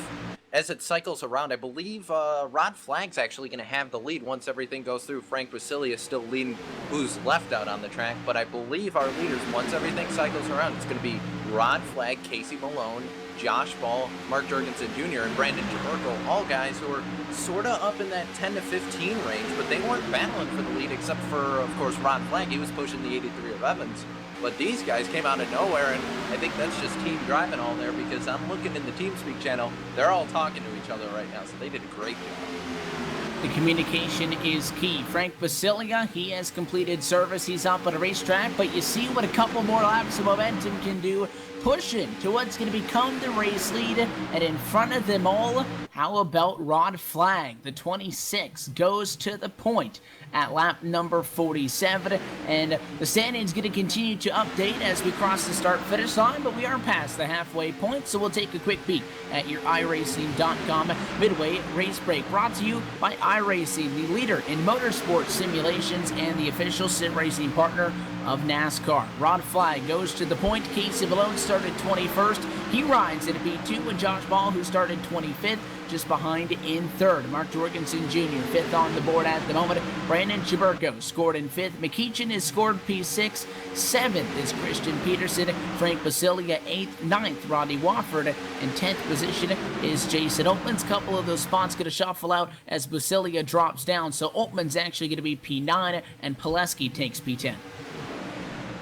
S5: as it cycles around, I believe Rod Flag's actually going to have the lead once everything goes through. Frank Basilia is still leading who's left out on the track, but I believe our leaders, once everything cycles around, it's going to be Rod Flag, Casey Malone, Josh Ball, Mark Jurgensen Jr., and Brandon Jaburko, all guys who are sort of up in that 10 to 15 range, but they weren't battling for the lead except for, of course, Rod Flag. He was pushing the 83 of Evans. But these guys came out of nowhere, and I think that's just team driving all there because I'm looking in the TeamSpeak channel. They're all talking to each other right now, so they did a great job.
S1: The communication is key. Frank Basilia, he has completed service. He's up at a racetrack, but you see what a couple more laps of momentum can do. Pushing to what's going to become the race lead, and in front of them all, how about Rod Flag? The 26 goes to the point at lap number 47, and the standings going to continue to update as we cross the start-finish line, but we are past the halfway point, so we'll take a quick peek at your iRacing.com midway race break, brought to you by iRacing, the leader in motorsport simulations and the official sim racing partner of NASCAR. Rod Flag goes to the point. Casey Malone started 21st. He rides at a P2, and Josh Ball, who started 25th, just behind in 3rd. Mark Jorgensen Jr., 5th on the board at the moment. Brandon Chaburko scored in 5th. McKeechin has scored P6. 7th is Christian Peterson. Frank Basilia, 8th. 9th, Rodney Wofford. And 10th position is Jason Altman's. Couple of those spots going to shuffle out as Basilia drops down. So Altman's actually going to be P9, and Pileski takes P10.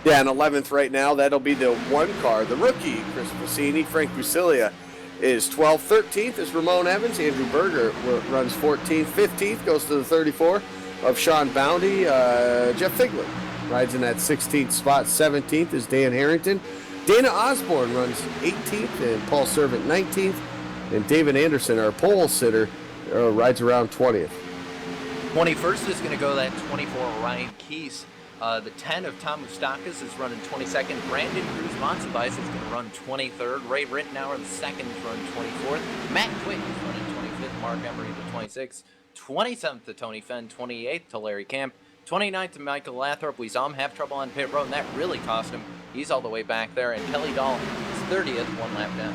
S2: Yeah, and 11th right now, that'll be the 1 car, the rookie, Chris Passini. Frank Basilia is 12th. 13th is Ramon Evans. Andrew Berger runs 14th. 15th goes to the 34 of Sean Bounty. Jeff Figlin rides in that 16th spot. 17th is Dan Harrington. Dana Osborne runs 18th, and Paul Servant 19th. And David Anderson, our pole sitter, rides around 20th.
S5: 21st is going to go that 24 Ryan Keese. The 10 of Tom Mustakas is running 22nd. Brandon Cruz Monsiváis is going to run 23rd. Ray Rittenauer, the second, is running 24th. Matt Quick is running 25th. Mark Emery, the 26th. 27th to Tony Fenn. 28th to Larry Camp. 29th to Michael Lathrop. We saw him have trouble on pit road, and that really cost him. He's all the way back there. And Kelly Dahl is 30th, one lap down.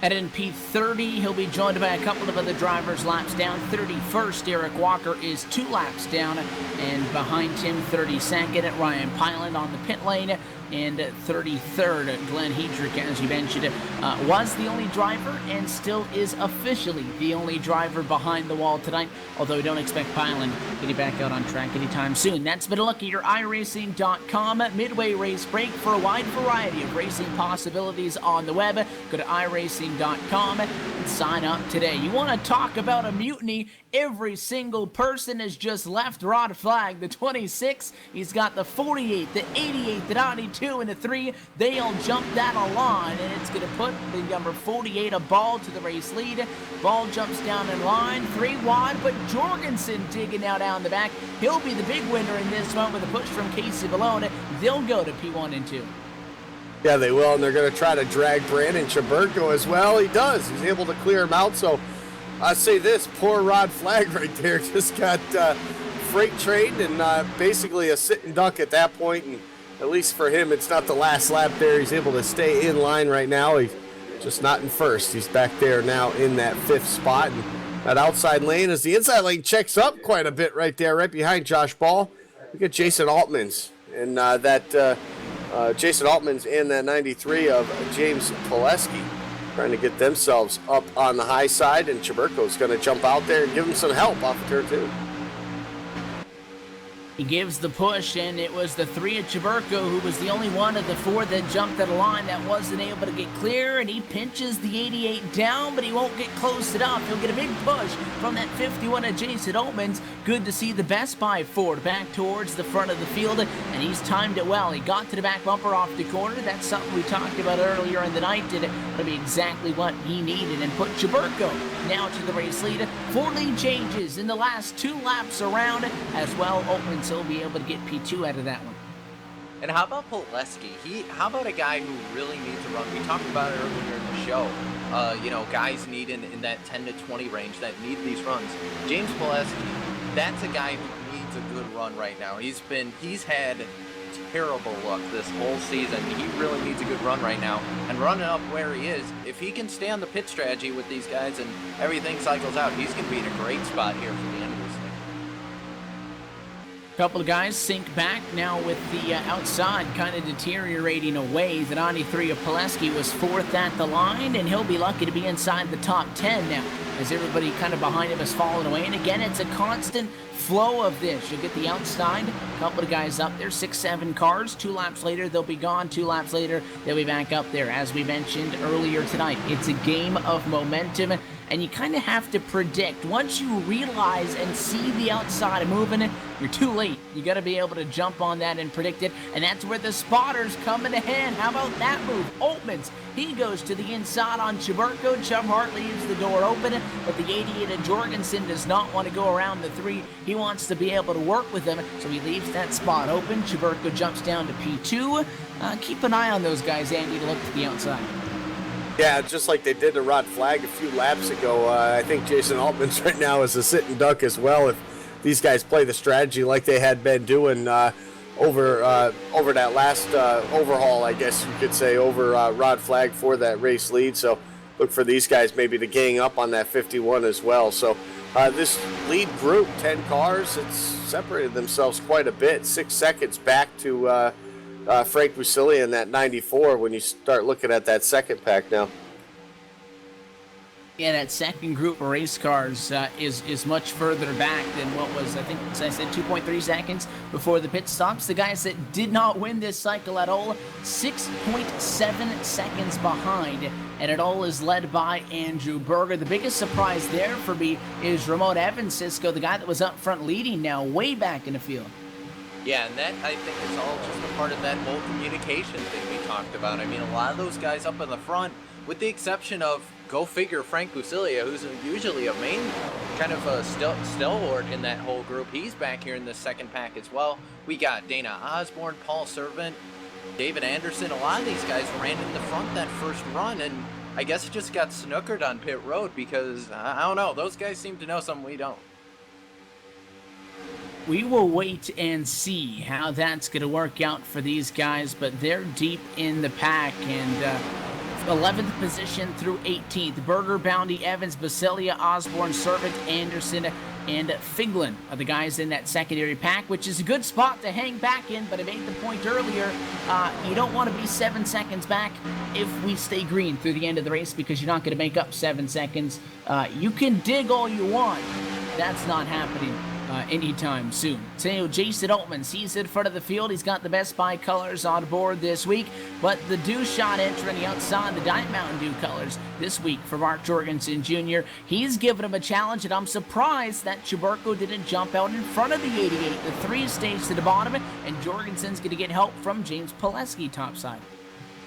S1: At P30, he'll be joined by a couple of other drivers laps down. 31st, Eric Walker is 2 laps down, and behind him, 32nd, Ryan Pyland on the pit lane, and 33rd, Glenn Hedrick, as you mentioned, was the only driver and still is officially the only driver behind the wall tonight, although we don't expect Pyland getting back out on track anytime soon. That's been a look at your iRacing.com midway race break. For a wide variety of racing possibilities on the web, go to iRacing.com and sign up today. You want to talk about a mutiny? Every single person has just left Rod Flag. The 26, he's got the 48, the 88, the 92, and the 3. They all jumped that line, and it's going to put the number 48, a Ball, to the race lead. Ball jumps down in line, 3 wide, but Jorgensen digging out down the back. He'll be the big winner in this one with a push from Casey Balone. They'll go to P1 and 2.
S2: Yeah, they will, and they're going to try to drag Brandon Chaburko as well. He does. He's able to clear him out, so I say this, poor Rod Flag right there just got freight trained and basically a sit and duck at that point, and at least for him, it's not the last lap there. He's able to stay in line right now. He's just not in first. He's back there now in that 5th spot, and that outside lane, as the inside lane checks up quite a bit right there, right behind Josh Ball. Look at Jason Altmans, and Jason Altmans and that 93 of James Pileski trying to get themselves up on the high side, and Chaburko's going to jump out there and give him some help off of turn 2.
S1: He gives the push, and it was the 3 of Chaburko who was the only one of the 4 that jumped at a line that wasn't able to get clear, and he pinches the 88 down, but he won't get close enough. He'll get a big push from that 51 of Jason Altmans. Good to see the Best Buy Ford back towards the front of the field, and he's timed it well. He got to the back bumper off the corner. That's something we talked about earlier in the night, and it'll be exactly what he needed, and put Chaburko now to the race lead. 4 lead changes in the last 2 laps around as well. Altmans will be able to get P2 out of that one.
S5: And how about Pileski? How about a guy who really needs a run? We talked about it earlier in the show. Guys need in that 10 to 20 range that need these runs. James Pileski, that's a guy who needs a good run right now. He's had terrible luck this whole season. He really needs a good run right now. And running up where he is, if he can stay on the pit strategy with these guys and everything cycles out, he's going to be in a great spot here for the end of this thing.
S1: Couple of guys sink back now with the outside kind of deteriorating away. The 93 of Pileski was 4th at the line, and he'll be lucky to be inside the top 10 now, as everybody kind of behind him has fallen away. And again, it's a constant flow of this. You'll get the outside, a couple of guys up there, 6, 7 cars. 2 laps later, they'll be gone. 2 laps later, they'll be back up there. As we mentioned earlier tonight, it's a game of momentum, and you kind of have to predict. Once you realize and see the outside moving, you're too late. You got to be able to jump on that and predict it, and that's where the spotters come into hand. How about that move? Altmans, he goes to the inside on Chaburko. Chubb Hart leaves the door open, but the 88 of Jorgensen does not want to go around the 3. He wants to be able to work with him, so he leaves that spot open. Chaburko jumps down to P2. Keep an eye on those guys, Andy, to look to the outside.
S2: Yeah, just like they did to Rod Flag a few laps ago. I think Jason Altmans right now is a sit and duck as well. If these guys play the strategy like they had been doing over that last overhaul, I guess you could say, over Rod Flag for that race lead. So look for these guys maybe to gang up on that 51 as well. So this lead group, 10 cars, it's separated themselves quite a bit. 6 seconds back to Frank Busili in that 94 when you start looking at that second pack now.
S1: Yeah, that second group of race cars is much further back than what was, I think, as I said, 2.3 seconds before the pit stops. The guys that did not win this cycle at all, 6.7 seconds behind, and it all is led by Andrew Berger. The biggest surprise there for me is Ramon Evans, Cisco, the guy that was up front leading, now way back in the field.
S5: Yeah, and that, I think, is all just a part of that whole communication thing we talked about. I mean, a lot of those guys up in the front, with the exception of go figure, Frank Busilia, who's usually a main kind of a stalwart in that whole group, he's back here in the second pack as well. We got Dana Osborne, Paul Servant, David Anderson. A lot of these guys ran in the front that first run, and I guess it just got snookered on pit road because, I don't know, those guys seem to know something we don't.
S1: We will wait and see how that's going to work out for these guys, but they're deep in the pack, and 11th position through 18th. Berger, Bounty, Evans, Basilia, Osborne, Servant, Anderson, and Figlin are the guys in that secondary pack, which is a good spot to hang back in, but I made the point earlier, you don't want to be 7 seconds back if we stay green through the end of the race, because you're not going to make up 7 seconds. You can dig all you want. That's not happening anytime soon. So Jason Altman's, he's in front of the field. He's got the Best Buy colors on board this week, but the Dew Shot entering the outside, the Diet Mountain Dew colors this week for Mark Jorgensen Jr. He's given him a challenge, and I'm surprised that Chuberko didn't jump out in front of the 88. The 3 stays to the bottom, and Jorgensen's going to get help from James Pileski topside.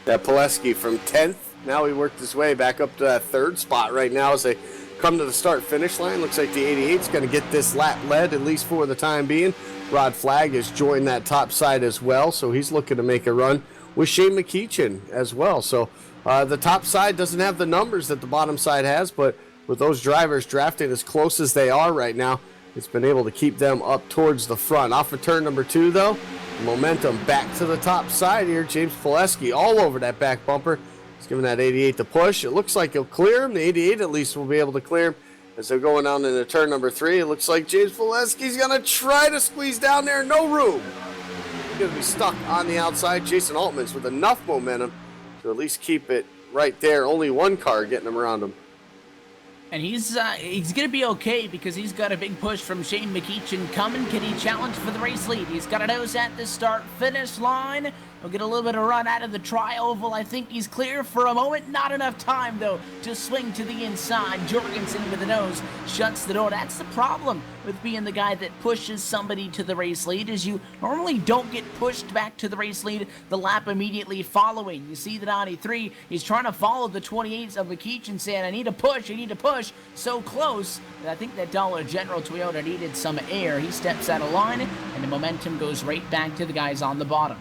S2: That Pileski from 10th, now he worked his way back up to that 3rd spot right now as they come to the start-finish line. Looks like the 88's going to get this lap led, at least for the time being. Rod Flagg has joined that top side as well, so he's looking to make a run with Shane McEachin as well. So the top side doesn't have the numbers that the bottom side has, but with those drivers drafting as close as they are right now, it's been able to keep them up towards the front. Off of turn number 2, though, momentum back to the top side here. James Pileski all over that back bumper. He's giving that 88 the push. It looks like he'll clear him. The 88 at least will be able to clear him as they're going down into turn number 3. It looks like James Pileski's going to try to squeeze down there. No room. He's going to be stuck on the outside. Jason Altman's with enough momentum to at least keep it right there. Only one car getting him around him.
S1: And he's going to be okay because he's got a big push from Shane McEachin coming. Can he challenge for the race lead? He's got a nose at the start-finish line. He'll get a little bit of run out of the tri-oval. I think he's clear for a moment. Not enough time, though, to swing to the inside. Jorgensen with the nose shuts the door. That's the problem with being the guy that pushes somebody to the race lead, is you normally don't get pushed back to the race lead the lap immediately following. You see the 93, he's trying to follow the 28s of McEachin, saying, I need to push, so close. And I think that Dollar General Toyota needed some air. He steps out of line, and the momentum goes right back to the guys on the bottom.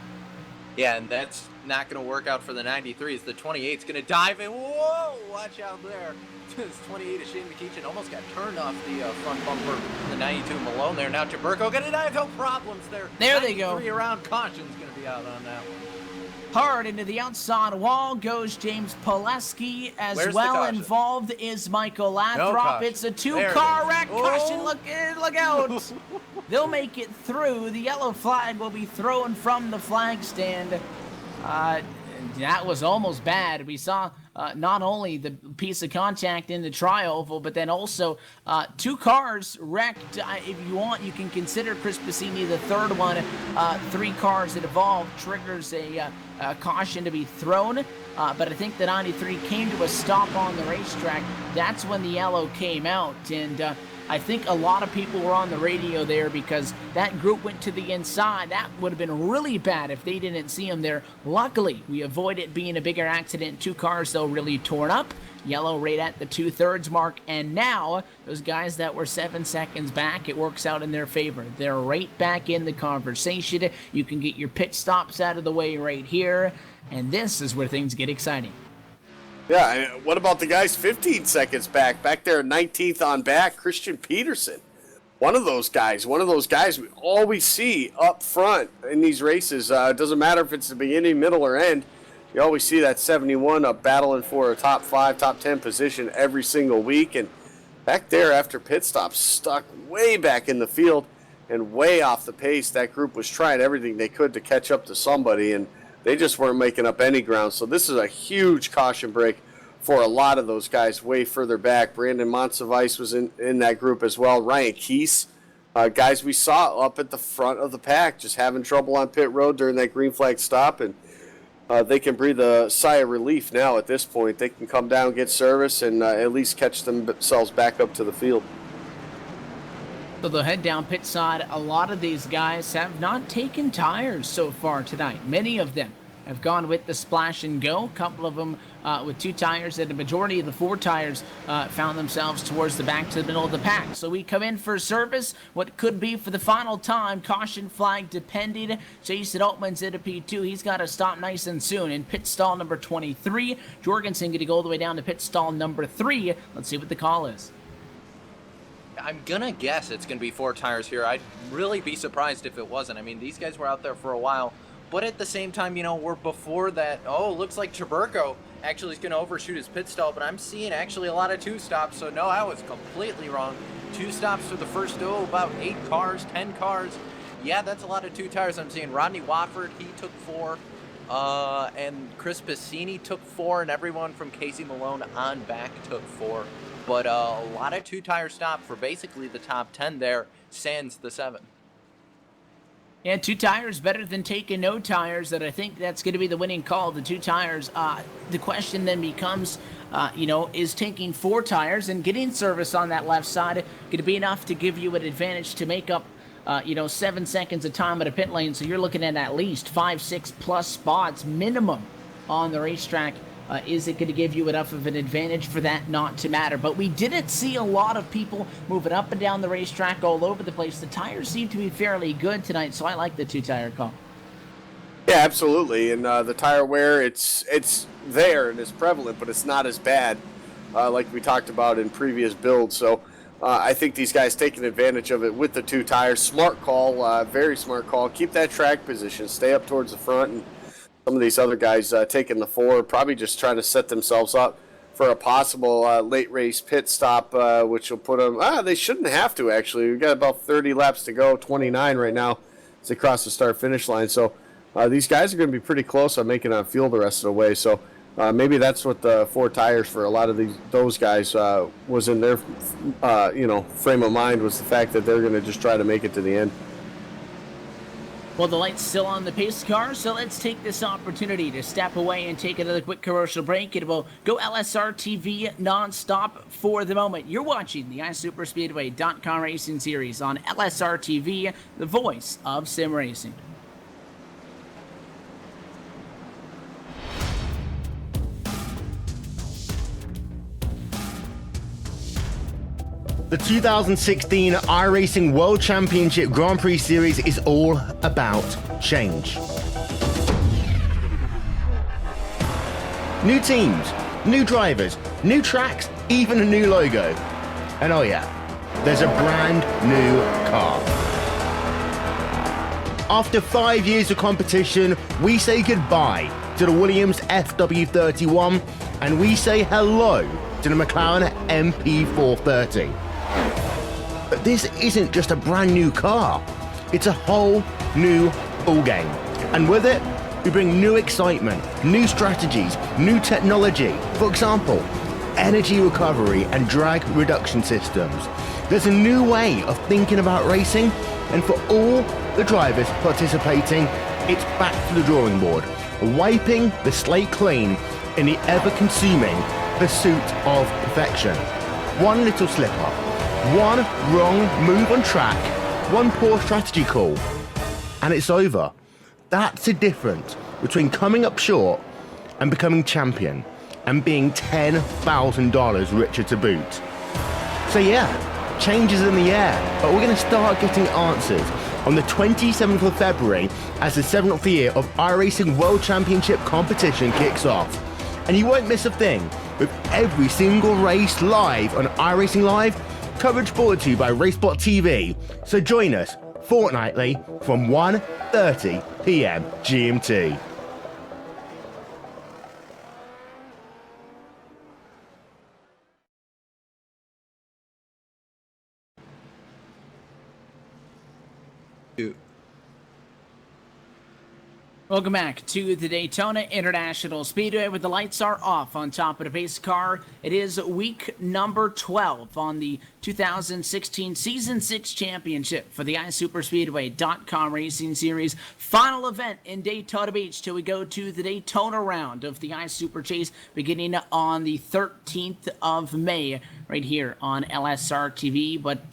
S5: Yeah, and that's not going to work out for the 93s. The 28's going to dive in. Whoa, watch out there. This 28 of Shane McEachin almost got turned off the front bumper. The 92 Malone there. Now Chuberko going to dive. No problems there.
S1: There they go.
S5: 93 around caution's going to be out on that one.
S1: Hard into the outside wall goes James Pileski. As well involved is Michael Lathrop.
S5: No,
S1: it's a 2-car wreck. Caution, look out. They'll make it through. The yellow flag will be thrown from the flag stand. That was almost bad. We saw not only the piece of contact in the tri-oval, but then also 2 cars wrecked. If you want, you can consider Chris Bassini the 3rd one. 3 cars that involved triggers a caution to be thrown. But I think the 93 came to a stop on the racetrack. That's when the yellow came out. And I think a lot of people were on the radio there because that group went to the inside. That would have been really bad if they didn't see him there. Luckily, we avoided being a bigger accident. 2 cars, though, really torn up. Yellow right at the 2/3 mark. And now, those guys that were 7 seconds back, it works out in their favor. They're right back in the conversation. You can get your pit stops out of the way right here. And this is where things get exciting.
S2: Yeah, what about the guys 15 seconds back there 19th on back, Christian Peterson. One of those guys we always see up front in these races. It doesn't matter if it's the beginning, middle, or end. You always see that 71 up battling for a top 5, top 10 position every single week. And back there after pit stops, stuck way back in the field and way off the pace. That group was trying everything they could to catch up to somebody, and they just weren't making up any ground. So this is a huge caution break for a lot of those guys way further back. Brandon Montsevice was in that group as well. Ryan Keese, guys we saw up at the front of the pack just having trouble on pit road during that green flag stop. And they can breathe a sigh of relief now at this point. They can come down, get service, and at least catch themselves back up to the field.
S1: So they'll head down pit side. A lot of these guys have not taken tires so far tonight. Many of them have gone with the splash and go. A couple of them with 2 tires, and the majority of the 4 tires found themselves towards the back to the middle of the pack. So we come in for service, what could be for the final time. Caution flag depending. Jason Altman's into P2. He's got to stop nice and soon. In pit stall number 23, Jorgensen going to go all the way down to pit stall number 3. Let's see what the call is.
S5: I'm gonna guess it's gonna be 4 tires here. I'd really be surprised if it wasn't. I mean, these guys were out there for a while, but at the same time, you know, we're before that. Oh, looks like Chaburko actually is gonna overshoot his pit stall, but I'm seeing actually a lot of 2 stops. So no, I was completely wrong. 2 stops for the first, about 8 cars, 10 cars. Yeah, that's a lot of 2 tires. I'm seeing Rodney Watford, he took 4. And Chris Piscini took 4, and everyone from Casey Malone on back took 4. But a lot of 2-tire stop for basically the top 10 there, sans the 7.
S1: Yeah, 2 tires better than taking no tires, and I think that's going to be the winning call, the 2 tires. The question then becomes, is taking 4 tires and getting service on that left side going to be enough to give you an advantage to make up 7 seconds of time at a pit lane? So you're looking at least 5, 6 plus spots minimum on the racetrack. Is it going to give you enough of an advantage for that not to matter? But we didn't see a lot of people moving up and down the racetrack all over the place. The tires seem to be fairly good tonight, so I like the 2-tire call.
S2: Yeah, absolutely. And the tire wear, it's there and it's prevalent, but it's not as bad like we talked about in previous builds. So I think these guys taking advantage of it with the 2 tires. Smart call, very smart call. Keep that track position. Stay up towards the front. And some of these other guys taking the 4, probably just trying to set themselves up for a possible late race pit stop, which will put them, they shouldn't have to, actually. We've got about 30 laps to go, 29 right now as they cross the start-finish line. So these guys are going to be pretty close on making on fuel the rest of the way. So maybe that's what the 4 tires for a lot of those guys was in their, frame of mind, was the fact that they're going to just try to make it to the end.
S1: Well, the light's still on the pace car, so let's take this opportunity to step away and take another quick commercial break. It will go LSRTV non-stop for the moment. You're watching the iSuperspeedway.com Racing Series on LSRTV, the voice of sim racing.
S4: The 2016 iRacing World Championship Grand Prix Series is all about change. New teams, new drivers, new tracks, even a new logo. And oh yeah, there's a brand new car. After 5 years of competition, we say goodbye to the Williams FW31 and we say hello to the McLaren MP430. But this isn't just a brand new car, it's a whole new ballgame. And with it, we bring new excitement, new strategies, new technology. For example, energy recovery and drag reduction systems. There's a new way of thinking about racing, and for all the drivers participating, it's back to the drawing board, wiping the slate clean in the ever-consuming pursuit of perfection. One little slip-up, one wrong move on track, one poor strategy call, and it's over. That's the difference between coming up short and becoming champion and being $10,000 richer to boot. So yeah, change is in the air, but we're going to start getting answers on the 27th of February as the 7th year of iRacing World Championship competition kicks off. And you won't miss a thing, with every single race live on iRacing Live, coverage brought to you by Racebot TV. So join us fortnightly from 1:30 p.m. GMT.
S1: Welcome back to the Daytona International Speedway, where the lights are off on top of the pace car. It is week number 12 on the 2016 Season 6 Championship for the iSuperspeedway.com Racing Series. Final event in Daytona Beach till we go to the Daytona round of the iSuper Chase beginning on the 13th of May. right here on LSRTV. But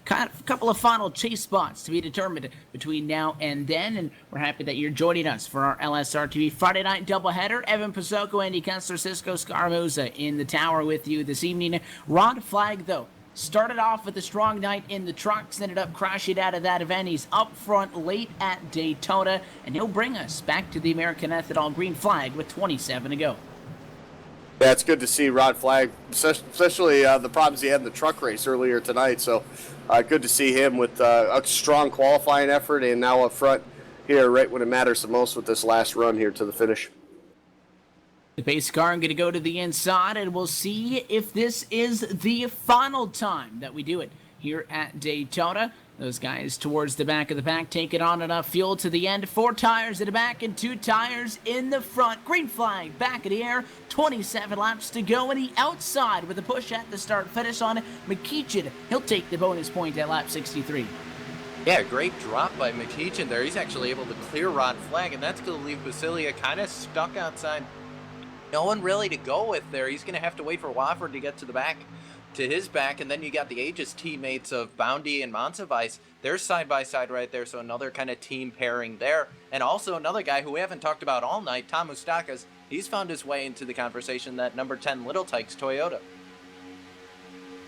S1: kind of a couple of final chase spots to be determined between now and then. And we're happy that you're joining us for our LSRTV Friday night doubleheader. Evan Pasoko, Andy Kessler, Cisco Scarmoza in the tower with you this evening. Rod Flag, though, started off with a strong night in the trucks, ended up crashing out of that event. He's up front late at Daytona, and he'll bring us back to the American Ethanol Green Flag with 27 to go.
S2: Yeah, it's good to see Rod Flag, especially the problems he had in the truck race earlier tonight. So good to see him with a strong qualifying effort and now up front here right when it matters the most with this last run here to the finish.
S1: The pace car, I'm going to go to the inside, and we'll see if this is the final time that we do it here at Daytona. Those guys towards the back of the pack taking on enough fuel to the end. 4 tires in the back and 2 tires in the front. Green flag back in the air. 27 laps to go, and the outside with a push at the start finish on McEachin. He'll take the bonus point at lap 63.
S5: Yeah, great drop by McEachin there. He's actually able to clear Rod Flag, and that's going to leave Basilia kind of stuck outside. No one really to go with there. He's going to have to wait for Wofford to get to the back, to his back, and then you got the Aegis teammates of Boundy and Monsivice. They're side by side right there, so another kind of team pairing there. And also another guy who we haven't talked about all night, Tom Mustakas. He's found his way into the conversation, that number 10 Little Tykes Toyota.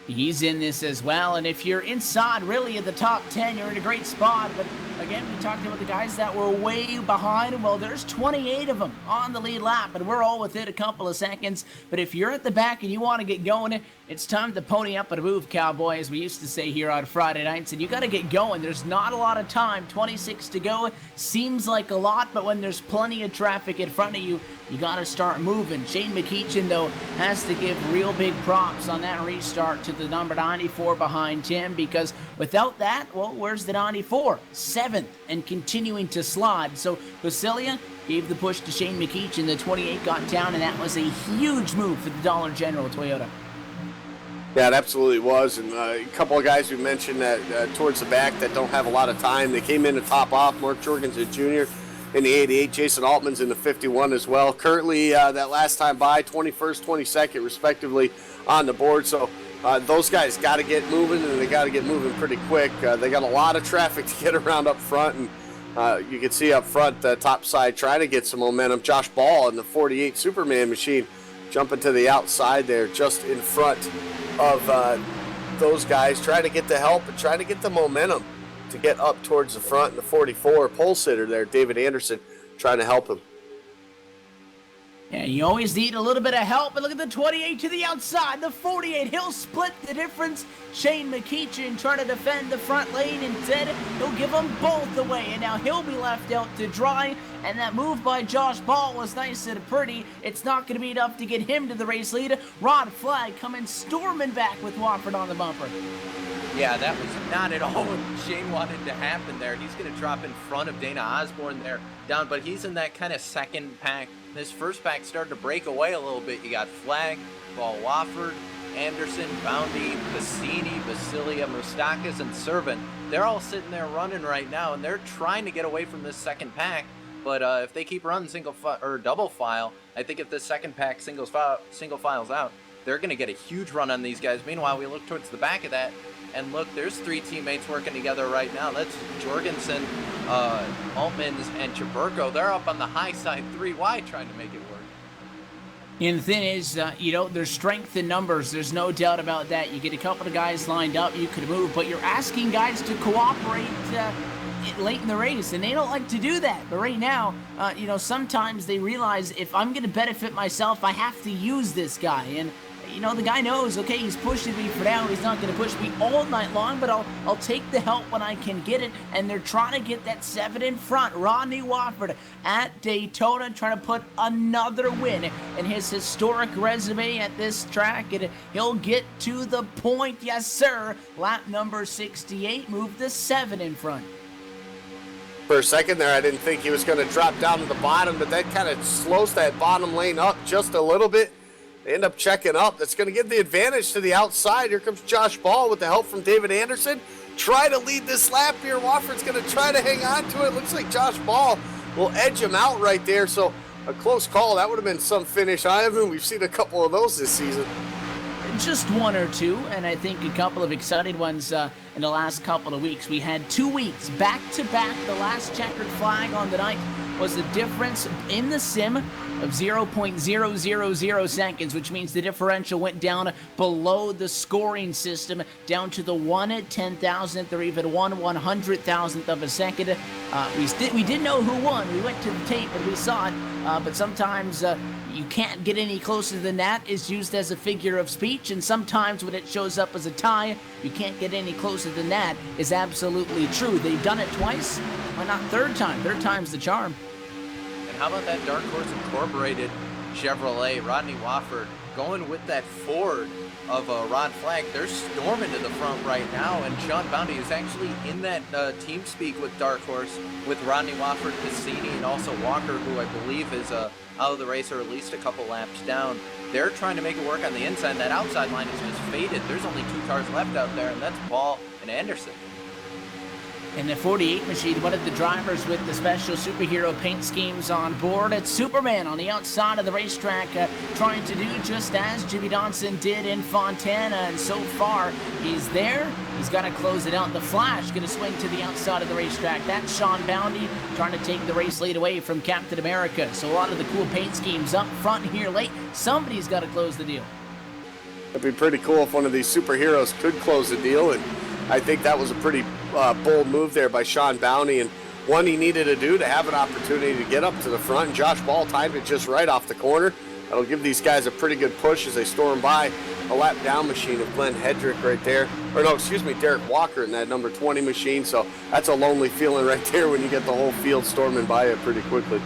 S1: He's in this as well, and if you're inside really at the top 10, you're in a great spot. But again, we talked about the guys that were way behind. Well, there's 28 of them on the lead lap, and we're all within a couple of seconds. But if you're at the back and you want to get going, it's time to pony up and move, cowboy, as we used to say here on Friday nights. And you got to get going. There's not a lot of time. 26 to go seems like a lot, but when there's plenty of traffic in front of you, you got to start moving. Shane McEachin, though, has to give real big props on that restart to the number 94 behind Tim, because without that, well, where's the 94? 7th and continuing to slide. So Basilia gave the push to Shane McEachin. The 28 got down, and that was a huge move for the Dollar General Toyota.
S2: Yeah, it absolutely was. And a couple of guys we mentioned that towards the back that don't have a lot of time. They came in to top off. Mark Jorgensen Jr. in the 88. Jason Altman's in the 51 as well. Currently, that last time by, 21st, 22nd, respectively, on the board. So those guys got to get moving, and they got to get moving pretty quick. They got a lot of traffic to get around up front, and you can see up front, the top side, trying to get some momentum. Josh Ball in the 48 Superman machine jumping to the outside there, just in front of those guys, trying to get the help and trying to get the momentum to get up towards the front. And the 44 pole sitter there, David Anderson, trying to help him.
S1: Yeah, you always need a little bit of help. And look at the 28 to the outside. The 48, he'll split the difference. Shane McEachin trying to defend the front lane. Instead, he'll give them both away. And now he'll be left out to dry. And that move by Josh Ball was nice and pretty. It's not going to be enough to get him to the race lead. Rod Flag coming storming back with Wofford on the bumper.
S5: Yeah, that was not at all what Shane wanted to happen there. He's going to drop in front of Dana Osborne there down, but he's in that kind of second pack. This first pack started to break away a little bit. You got Flag, Ball Wofford, Anderson, Boundy, Bassini, Basilia, Mustakas, and Servant. They're all sitting there running right now, and they're trying to get away from this second pack. But if they keep running single file or double file, I think if this second pack single files out, they're going to get a huge run on these guys. Meanwhile, we look towards the back of that, and look, there's 3 teammates working together right now. That's Jorgensen, Altmans, and Chaburko. They're up on the high side 3 wide trying to make it work.
S1: And the thing is, there's strength in numbers. There's no doubt about that. You get a couple of guys lined up, you could move, but you're asking guys to cooperate late in the race, and they don't like to do that. But right now, sometimes they realize if I'm going to benefit myself, I have to use this guy. And the guy knows, okay, he's pushing me for now. He's not going to push me all night long, but I'll take the help when I can get it. And they're trying to get that 7 in front. Rodney Wofford at Daytona trying to put another win in his historic resume at this track. And he'll get to the point, yes, sir. Lap number 68, move the 7 in front.
S2: For a second there, I didn't think he was going to drop down to the bottom, but that kind of slows that bottom lane up just a little bit. They end up checking up. That's going to give the advantage to the outside. Here comes Josh Ball with the help from David Anderson. Try to lead this lap here. Wofford's going to try to hang on to it. Looks like Josh Ball will edge him out right there. So a close call. That would have been some finish. We've seen a couple of those this season.
S1: Just one or two, and I think a couple of exciting ones in the last couple of weeks. We had 2 weeks back-to-back. The last checkered flag on the night was the difference in the sim of 0.000 seconds, which means the differential went down below the scoring system, down to the 1/10,000th or even 1/100,000th of a second. We did know who won. We went to the tape and we saw it, but sometimes you can't get any closer than that. It's used as a figure of speech, and sometimes when it shows up as a tie, you can't get any closer than that is absolutely true. They've done it twice. Why not third time? Third time's the charm.
S5: And how about that Dark Horse Incorporated Chevrolet, Rodney Wofford, going with that Ford of Rod Flag. They're storming to the front right now, and Sean Bounty is actually in that team speak with Dark Horse, with Rodney Wofford, Cassini, and also Walker, who I believe is out of the race or at least a couple laps down. They're trying to make it work on the inside. That outside line is just faded. There's only 2 cars left out there, and that's Ball and Anderson.
S1: In the 48 machine, one of the drivers with the special superhero paint schemes on board. It's Superman on the outside of the racetrack, trying to do just as Jimmy Johnson did in Fontana, and so far he's there. He's got to close it out. The Flash going to swing to the outside of the racetrack. That's Sean Bounty trying to take the race lead away from Captain America. So a lot of the cool paint schemes up front here late. Somebody's got to close the deal.
S2: It'd be pretty cool if one of these superheroes could close the deal, and I think that was a pretty bold move there by Sean Bounty, and one he needed to do to have an opportunity to get up to the front. And Josh Ball timed it just right off the corner. That'll give these guys a pretty good push as they storm by a lap down machine of Glenn Hedrick right there. Or no, excuse me, Derek Walker in that number 20 machine. So that's a lonely feeling right there when you get the whole field storming by it pretty quickly.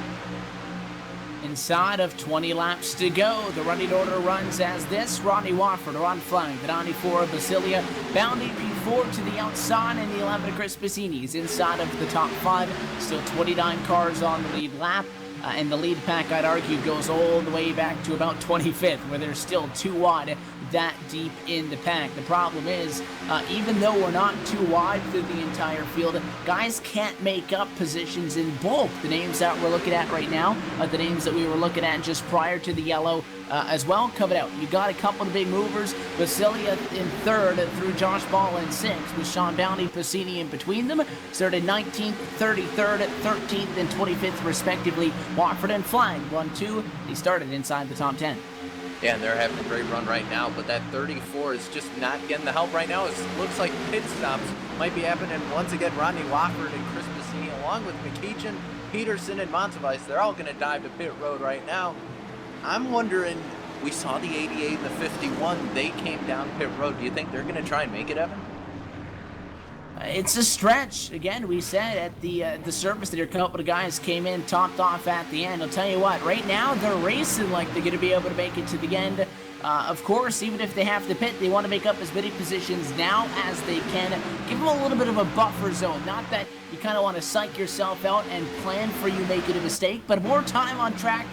S1: Inside of 20 laps to go, the running order runs as this. Rodney Wofford on flag, the 94 of Basilia, Bounty P4 to the outside, and the 11 of Chris Bassini is inside of the top 5. Still 29 cars on the lead lap, and the lead pack, I'd argue, goes all the way back to about 25th, where they're still too wide that deep in the pack. The problem is, even though we're not too wide through the entire field, guys can't make up positions in bulk. The names that we're looking at right now are the names that we were looking at just prior to the yellow as well coming out. You got a couple of big movers. Basilia in 3rd through Josh Ball in 6th, with Sean Bounty, Passini in between them. Started 19th, 33rd, 13th, and 25th respectively. Wofford and Flag 1-2. He started inside the top 10.
S5: Yeah, and they're having a great run right now, but that 34 is just not getting the help right now. It looks like pit stops might be happening once again. Rodney Wofford and Chris Bassini, along with McEachin, Peterson, and Montevice, they're all going to dive to pit road right now. I'm wondering, we saw the 88 and the 51. They came down pit road. Do you think they're going to try and make it, Evan?
S1: It's a stretch. Again, we said at the surface that a couple of guys came in, topped off at the end. I'll tell you what, right now they're racing like they're going to be able to make it to the end. Of course, even if they have to pit, they want to make up as many positions now as they can. Give them a little bit of a buffer zone. Not that you kind of want to psych yourself out and plan for you making a mistake, but more time on track.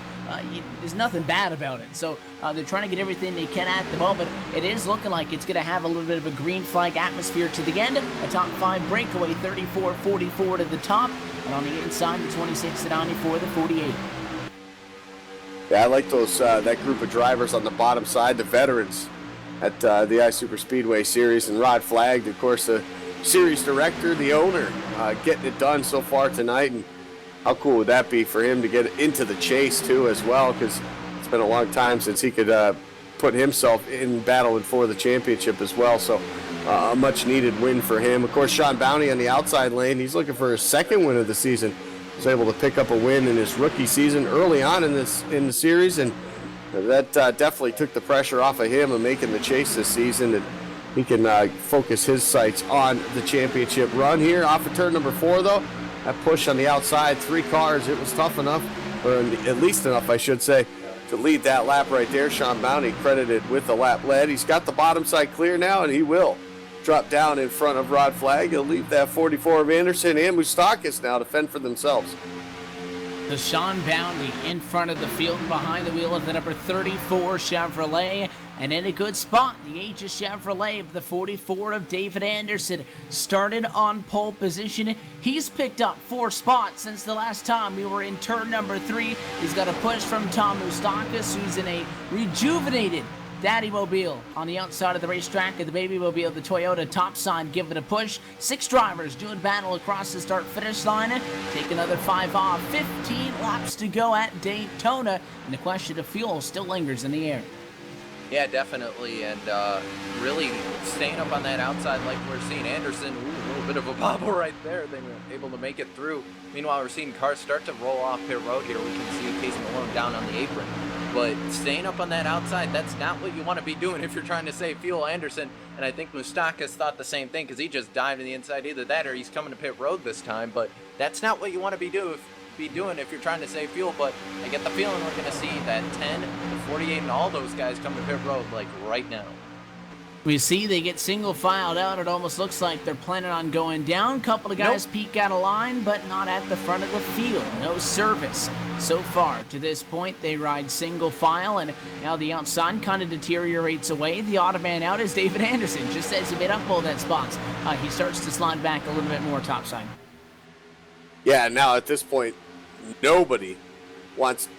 S1: There's nothing bad about it. So they're trying to get everything they can at the moment. It is looking like it's going to have a little bit of a green flag atmosphere to the end. A top 5 breakaway, 34-44 to the top. And on the inside, the 26 to 94, the 48.
S2: Yeah, I like those that group of drivers on the bottom side, the veterans at the iSuper Speedway Series. And Rod Flag, of course, the series director, the owner, getting it done so far tonight. And how cool would that be for him to get into the chase, too, as well, because it's been a long time since he could put himself in battling for the championship as well. So a much-needed win for him. Of course, Sean Bounty on the outside lane, he's looking for his 2nd win of the season. He was able to pick up a win in his rookie season early on in the series, and that definitely took the pressure off of him of making the chase this season. And he can focus his sights on the championship run here. Off of turn number 4, though. That push on the outside, 3 cars, it was tough enough, or at least enough, I should say, to lead that lap right there. Sean Bounty credited with the lap led. He's got the bottom side clear now, and he will drop down in front of Rod Flag. He'll leave that 44 of Anderson and Moustakis now to fend for themselves.
S1: The Sean Bounty in front of the field, behind the wheel of the number 34 Chevrolet, and in a good spot, the Aegis Chevrolet of the 44 of David Anderson started on pole position. He's picked up 4 spots since the last time we were in turn number 3. He's got a push from Tom Moustakis, who's in a rejuvenated Daddy Mobile on the outside of the racetrack, and the Baby Mobile, the Toyota top side, giving it a push. 6 drivers doing battle across the start-finish line. Take another 5 off. 15 laps to go at Daytona, and the question of fuel still lingers in the air.
S5: Yeah, definitely, and really staying up on that outside like we're seeing Anderson. Ooh, a little bit of a bobble right there. They were able to make it through. Meanwhile, we're seeing cars start to roll off pit road here. We can see Casey Malone down on the apron. But staying up on that outside, that's not what you want to be doing if you're trying to save fuel. Anderson, and I think Moustakas thought the same thing because he just dived to the inside. Either that or he's coming to pit road this time. But that's not what you want to be doing if you're trying to save fuel. But I get the feeling we're going to see that 10, the 48, and all those guys come to pit road like right now.
S1: We see they get single filed out. It almost looks like they're planning on going down. Couple of guys peek out of line, but not at the front of the field. No service so far. To this point, they ride single file, and now the outside kind of deteriorates away. The odd man out is David Anderson. Just as he made up all that spots, he starts to slide back a little bit more topside.
S2: Yeah, now at this point, nobody wants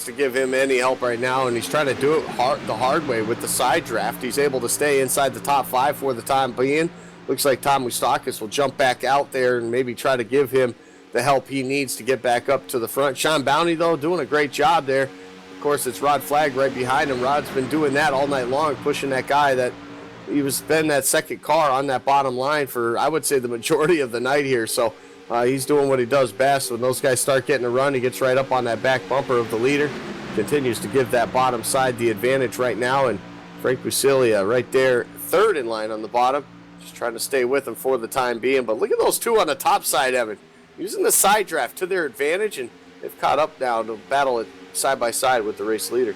S2: to give him any help right now, and he's trying to do it the hard way with the side draft. He's able to stay inside the top 5 for the time being. Looks like Tom Moustakas will jump back out there and maybe try to give him the help he needs to get back up to the front. Sean Bounty, though, doing a great job there. Of course, it's Rod Flagg right behind him. Rod's been doing that all night long, pushing that guy that he's been that second car on that bottom line for, I would say, the majority of the night here. So he's doing what he does best. When those guys start getting a run, he gets right up on that back bumper of the leader. Continues to give that bottom side the advantage right now. And Frank Busilia right there, third in line on the bottom. Just trying to stay with him for the time being. But look at those two on the top side, Evan. Using the side draft to their advantage, and they've caught up now to battle it side by side with the race leader.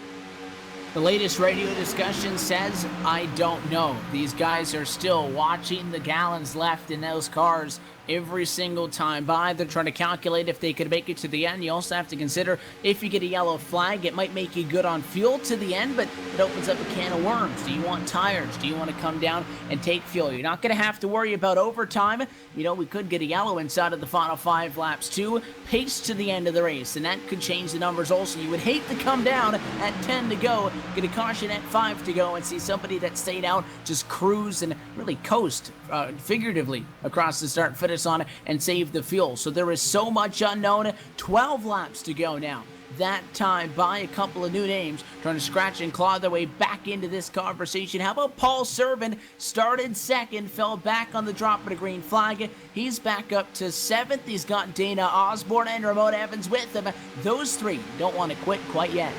S1: The latest radio discussion says, I don't know. These guys are still watching the gallons left in those cars every single time by. They're trying to calculate if they could make it to the end. You also have to consider if you get a yellow flag, it might make you good on fuel to the end, but it opens up a can of worms. Do you want tires? Do you want to come down and take fuel? You're not going to have to worry about overtime. You know, we could get a yellow inside of the final 5 laps too. Pace to the end of the race, and that could change the numbers also. You would hate to come down at 10 to go, get a caution at 5 to go, and see somebody that stayed out just cruise and really coast figuratively across the start-finish on and save the fuel. So there is so much unknown. 12 laps to go now. That time by a couple of new names trying to scratch and claw their way back into this conversation. How about Paul Servan? Started second, fell back on the drop of the green flag. He's back up to 7th. He's got Dana Osborne and Ramon Evans with him. Those 3 don't want to quit quite yet.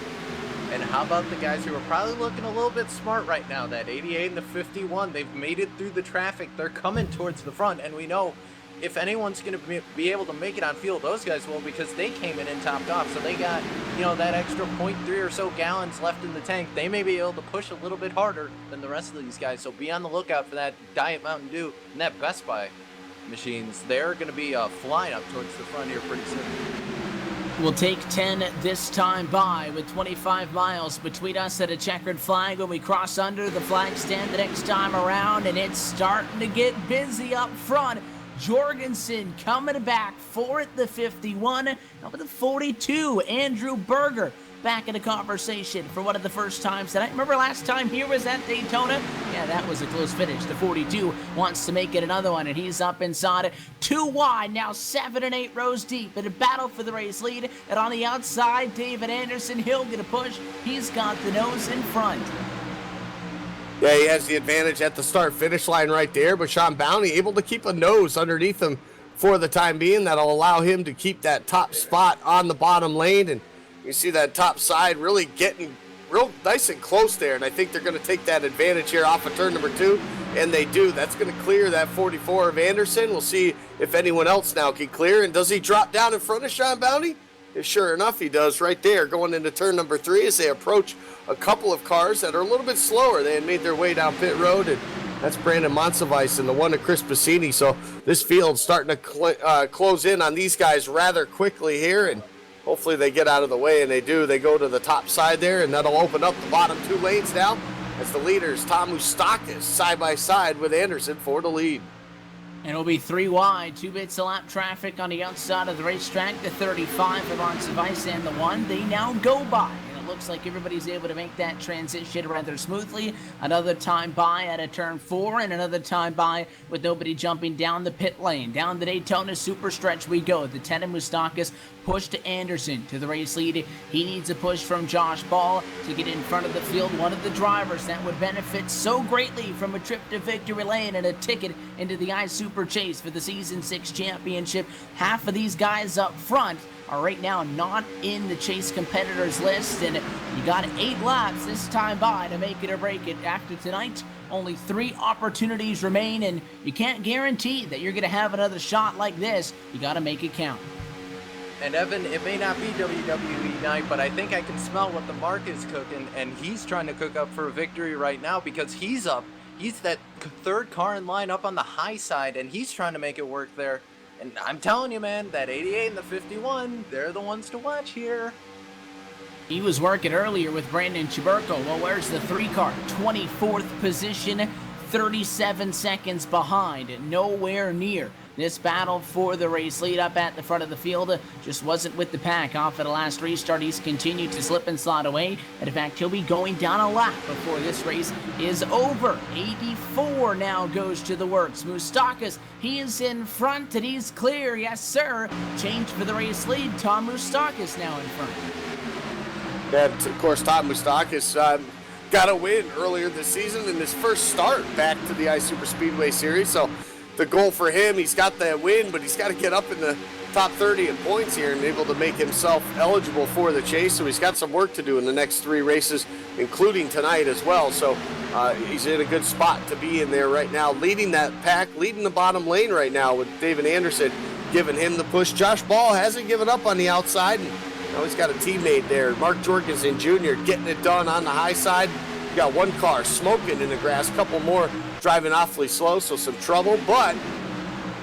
S5: And how about the guys who are probably looking a little bit smart right now? That 88 and the 51, they've made it through the traffic. They're coming towards the front, and we know if anyone's going to be able to make it on fuel, those guys will, because they came in and topped off. So they got, that extra 0.3 or so gallons left in the tank. They may be able to push a little bit harder than the rest of these guys. So be on the lookout for that Diet Mountain Dew and that Best Buy machines. They're going to be flying up towards the front here pretty soon.
S1: We'll take 10 this time by with 25 miles between us at a checkered flag when we cross under the flag stand the next time around, and it's starting to get busy up front. Jorgensen coming back for it, the 51. Number the 42, Andrew Berger, back in the conversation for one of the first times tonight. Remember last time here was at Daytona? Yeah, that was a close finish. The 42 wants to make it another one, and he's up inside it. 2 wide, now 7 and 8 rows deep in a battle for the race lead. And on the outside, David Anderson, he'll get a push. He's got the nose in front.
S2: Yeah, he has the advantage at the start-finish line right there, but Sean Bounty able to keep a nose underneath him for the time being. That'll allow him to keep that top spot on the bottom lane, and you see that top side really getting real nice and close there, and I think they're going to take that advantage here off of turn number 2, and they do. That's going to clear that 44 of Anderson. We'll see if anyone else now can clear, and does he drop down in front of Sean Bounty? Sure enough, he does right there going into turn number 3 as they approach a couple of cars that are a little bit slower. They had made their way down pit road, and that's Brandon Monsivice and the one of Chris Bassini. So this field's starting to close in on these guys rather quickly here, and hopefully they get out of the way, and they do. They go to the top side there, and that'll open up the bottom 2 lanes now as the leaders, Tom Moustakas, side by side with Anderson for the lead.
S1: And it'll be 3 wide, 2 bits of lap traffic on the outside of the racetrack. The 35 for Monsivice and the 1 they now go by. Looks like everybody's able to make that transition rather smoothly. Another time by at a turn 4, and another time by with nobody jumping down the pit lane. Down the Daytona super stretch we go. The 10 of Moustakis push to Anderson to the race lead. He needs a push from Josh Ball to get in front of the field. One of the drivers that would benefit so greatly from a trip to victory lane and a ticket into the iSuper Chase for the Season 6 championship. Half of these guys up front are right now not in the Chase competitors list, and you got 8 laps this time by to make it or break it. After tonight, only 3 opportunities remain, and you can't guarantee that you're going to have another shot like this. You got to make it count.
S5: And Evan, it may not be WWE night, but I think I can smell what the Mark is cooking, and he's trying to cook up for a victory right now because he's up. He's that third car in line up on the high side, and he's trying to make it work there. And I'm telling you, man, that 88 and the 51, they're the ones to watch here.
S1: He was working earlier with Brandon Chiburko. Well, where's the 3 car? 24th position, 37 seconds behind, nowhere near this battle for the race lead. Up at the front of the field just wasn't with the pack. Off at the last restart, he's continued to slip and slide away, and in fact he'll be going down a lap before this race is over. 84 now goes to the works. Moustakis, he is in front and he's clear. Yes sir. Change for the race lead. Tom Moustakis now in front.
S2: Yeah, of course, Tom Moustakis got a win earlier this season in his first start back to the iSuper Speedway Series. So the goal for him, he's got that win, but he's got to get up in the top 30 in points here and able to make himself eligible for the chase. So he's got some work to do in the next 3 races, including tonight as well. So he's in a good spot to be in there right now, leading that pack, leading the bottom lane right now with David Anderson giving him the push. Josh Ball hasn't given up on the outside, and now he's got a teammate there, Mark Jorgensen Jr., getting it done on the high side. You got 1 car smoking in the grass, couple more driving awfully slow, so some trouble, but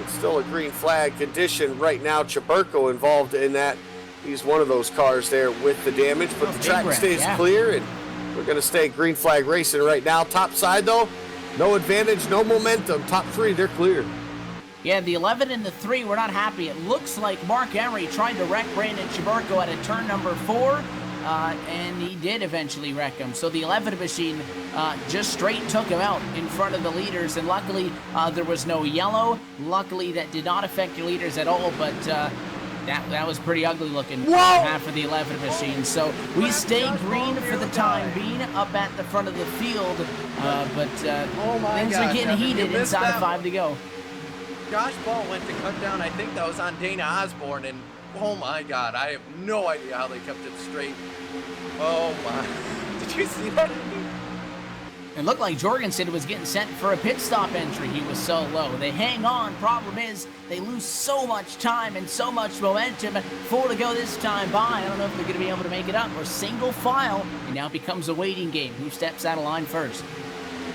S2: it's still a green flag condition right now. Chiburko involved in that. He's one of those cars there with the damage, but the track stays clear, and we're going to stay green flag racing right now. Top side, though, no advantage, no momentum. Top 3, they're clear.
S1: Yeah, the 11 and the 3 were not happy. It looks like Mark Emery tried to wreck Brandon Chiburko at a turn number 4. And he did eventually wreck him. So the 11 machine just straight took him out in front of the leaders, and luckily there was no yellow. Luckily that did not affect the leaders at all, but that was pretty ugly looking. Half of the 11 machine. So we stay green for the time being up at the front of the field, but things are getting heated inside of 5 to go.
S5: Josh Ball went to cut down, I think that was on Dana Osborne, and oh my God, I have no idea how they kept it straight. Oh my, did you see that?
S1: It looked like Jorgensen was getting sent for a pit stop entry. He was so low. They hang on. Problem is, they lose so much time and so much momentum. 4 to go this time by. I don't know if they're going to be able to make it up. Or single file. It now becomes a waiting game. Who steps out of line first?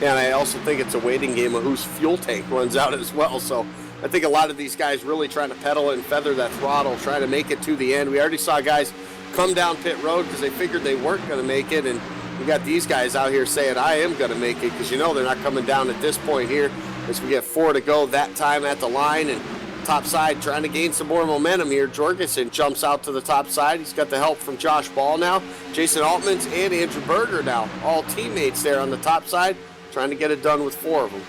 S2: Yeah, and I also think it's a waiting game of whose fuel tank runs out as well. So I think a lot of these guys really trying to pedal and feather that throttle, trying to make it to the end. We already saw guys come down pit road because they figured they weren't going to make it, and we got these guys out here saying, I am going to make it, because you know they're not coming down at this point here as we get 4 to go that time at the line. And top side trying to gain some more momentum here. Jorgensen jumps out to the top side. He's got the help from Josh Ball now. Jason Altmans and Andrew Berger now, all teammates there on the top side, trying to get it done with 4 of them.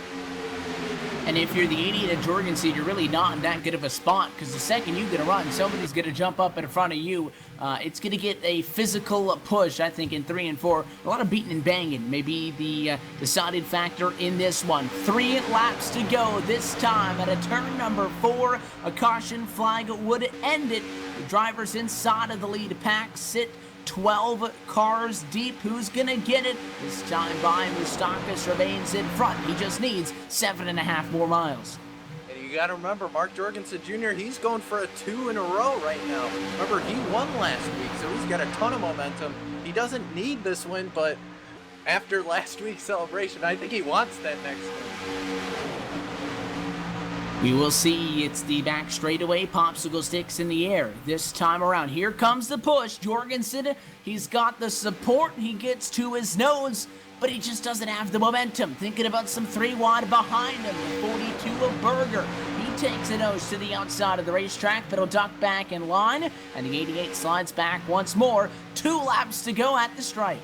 S1: And if you're the 88 at Jorgensen, you're really not in that good of a spot, because the second you get a run, somebody's going to jump up in front of you. It's going to get a physical push, I think, in 3 and 4. A lot of beating and banging may be the decided factor in this one. 3 laps to go this time at a turn number 4. A caution flag would end it. The drivers inside of the lead pack sit 12 cars deep. Who's gonna get it? This time by Moustakis remains in front. He just needs 7.5 more miles.
S5: And you gotta remember, Mark Jorgensen Jr., he's going for a 2 in a row right now. Remember, he won last week, so he's got a ton of momentum. He doesn't need this win, but after last week's celebration, I think he wants that next win.
S1: We will see. It's the back straightaway, popsicle sticks in the air this time around. Here comes the push. Jorgensen, he's got the support. He gets to his nose, but he just doesn't have the momentum. Thinking about some 3 wide behind him, the 42 of Berger. He takes a nose to the outside of the racetrack, but he'll duck back in line, and the 88 slides back once more. 2 laps to go at the stripe.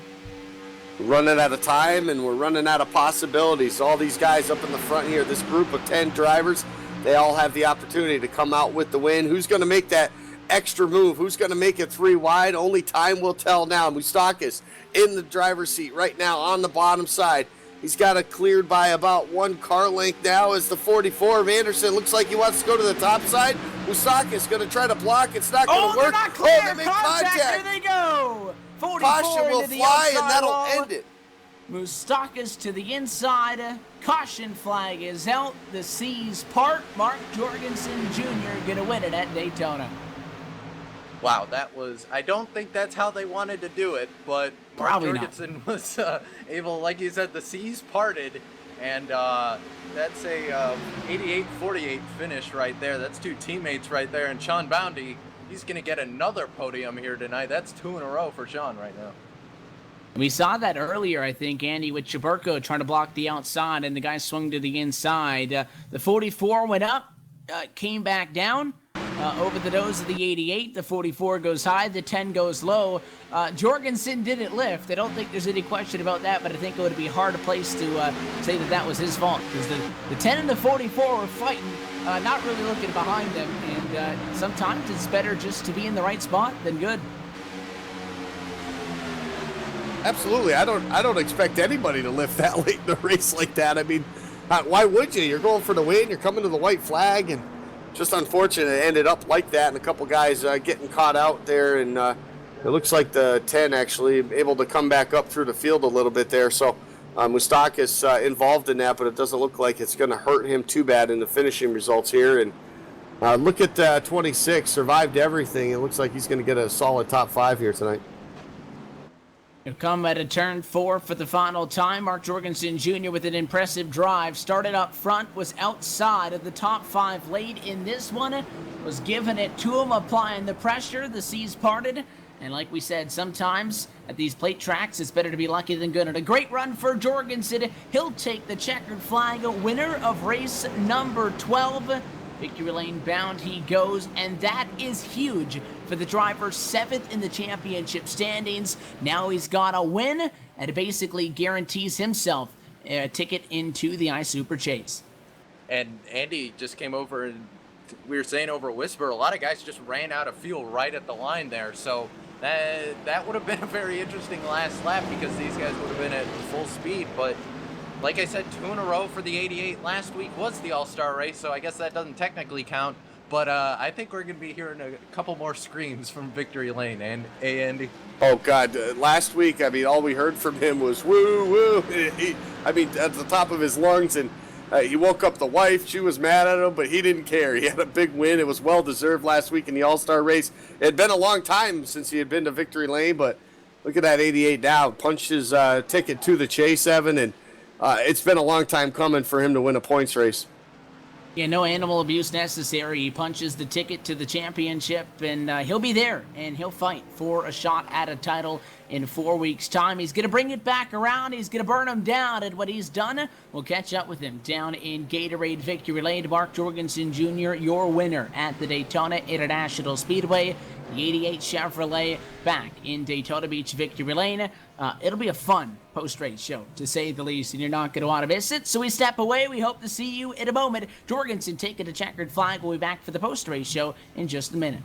S2: We're running out of time, and we're running out of possibilities. All these guys up in the front here, this group of 10 drivers, they all have the opportunity to come out with the win. Who's going to make that extra move? Who's going to make it 3 wide? Only time will tell now. Moustakis in the driver's seat right now on the bottom side. He's got it cleared by about 1 car length now as the 44 of Anderson looks like he wants to go to the top side. Moustakis going to try to block. It's not going to work.
S1: Not clear.
S2: They make contact.
S1: Here they go. 44
S2: Caution will fly, and that'll end it.
S1: Moustakis to the inside. Caution flag is out. The C's part. Mark Jorgensen Jr. going to win it at Daytona.
S5: Wow, that was, I don't think that's how they wanted to do it, but Mark
S1: Probably
S5: Jorgensen was able, like you said, the seas parted, and that's a 88-48 finish right there. That's 2 teammates right there, and Sean Boundy, he's going to get another podium here tonight. That's 2 in a row for Sean right now.
S1: We saw that earlier, I think, Andy, with Chaburko trying to block the outside, and the guy swung to the inside. The 44 went up, came back down. Over the nose of the 88, the 44 goes high, the 10 goes low. Jorgensen didn't lift. I don't think there's any question about that, but I think it would be a hard place to say that that was his fault, because the 10 and the 44 were fighting, not really looking behind them, and sometimes it's better just to be in the right spot than good.
S2: Absolutely. I don't expect anybody to lift that late in the race like that. I mean, why would you? You're going for the win. You're coming to the white flag, and just unfortunate it ended up like that, and a couple guys getting caught out there, and it looks like the 10 actually able to come back up through the field a little bit there. So Moustakis involved in that, but it doesn't look like it's going to hurt him too bad in the finishing results here. And look at 26, survived everything. It looks like he's going to get a solid top 5 here tonight.
S1: He'll come at a turn 4 for the final time. Mark Jorgensen Jr. with an impressive drive. Started up front, was outside of the top 5 late in this one. Was giving it to him, applying the pressure. The seas parted. And like we said, sometimes at these plate tracks, it's better to be lucky than good. And a great run for Jorgensen. He'll take the checkered flag. Winner of race number 12. Victory lane bound he goes, and that is huge for the driver, 7th in the championship standings. Now he's got a win, and it basically guarantees himself a ticket into the iSuper Chase.
S5: And Andy just came over, and we were saying over Whisper, a lot of guys just ran out of fuel right at the line there. So that would have been a very interesting last lap, because these guys would have been at full speed. But like I said, 2 in a row for the 88. Last week was the All-Star race, so I guess that doesn't technically count. But I think we're going to be hearing a couple more screams from Victory Lane. And Andy?
S2: Oh, God. Last week, I mean, all we heard from him was woo, woo. At the top of his lungs. And he woke up the wife. She was mad at him, but he didn't care. He had a big win. It was well-deserved last week in the All-Star race. It had been a long time since he had been to Victory Lane, but look at that 88 now. Punched his ticket to the chase, Evan, and it's been a long time coming for him to win a points race.
S1: Yeah, no animal abuse necessary. He punches the ticket to the championship, and he'll be there, and he'll fight for a shot at a title in 4 weeks' time. He's going to bring it back around. He's going to burn him down, and what he's done, we'll catch up with him down in Gatorade Victory Lane. Mark Jorgensen Jr., your winner at the Daytona International Speedway. The 88 Chevrolet back in Daytona Beach Victory Lane. It'll be a fun post-race show, to say the least, and you're not going to want to miss it. So we step away. We hope to see you in a moment. Jorgensen taking the checkered flag. We'll be back for the post-race show in just a minute.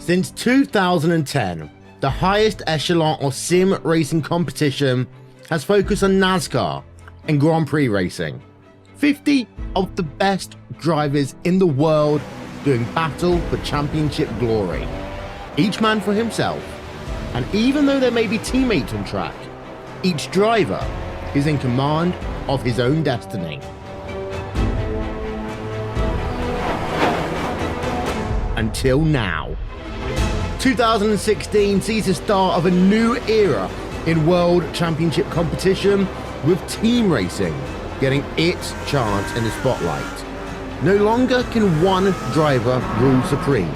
S4: Since 2010, the highest echelon of sim racing competition has focused on NASCAR and Grand Prix racing. 50 of the best drivers in the world doing battle for championship glory. Each man for himself, and even though there may be teammates on track, each driver is in command of his own destiny. Until now. 2016 sees the start of a new era in World Championship competition, with team racing getting its chance in the spotlight. No longer can one driver rule supreme,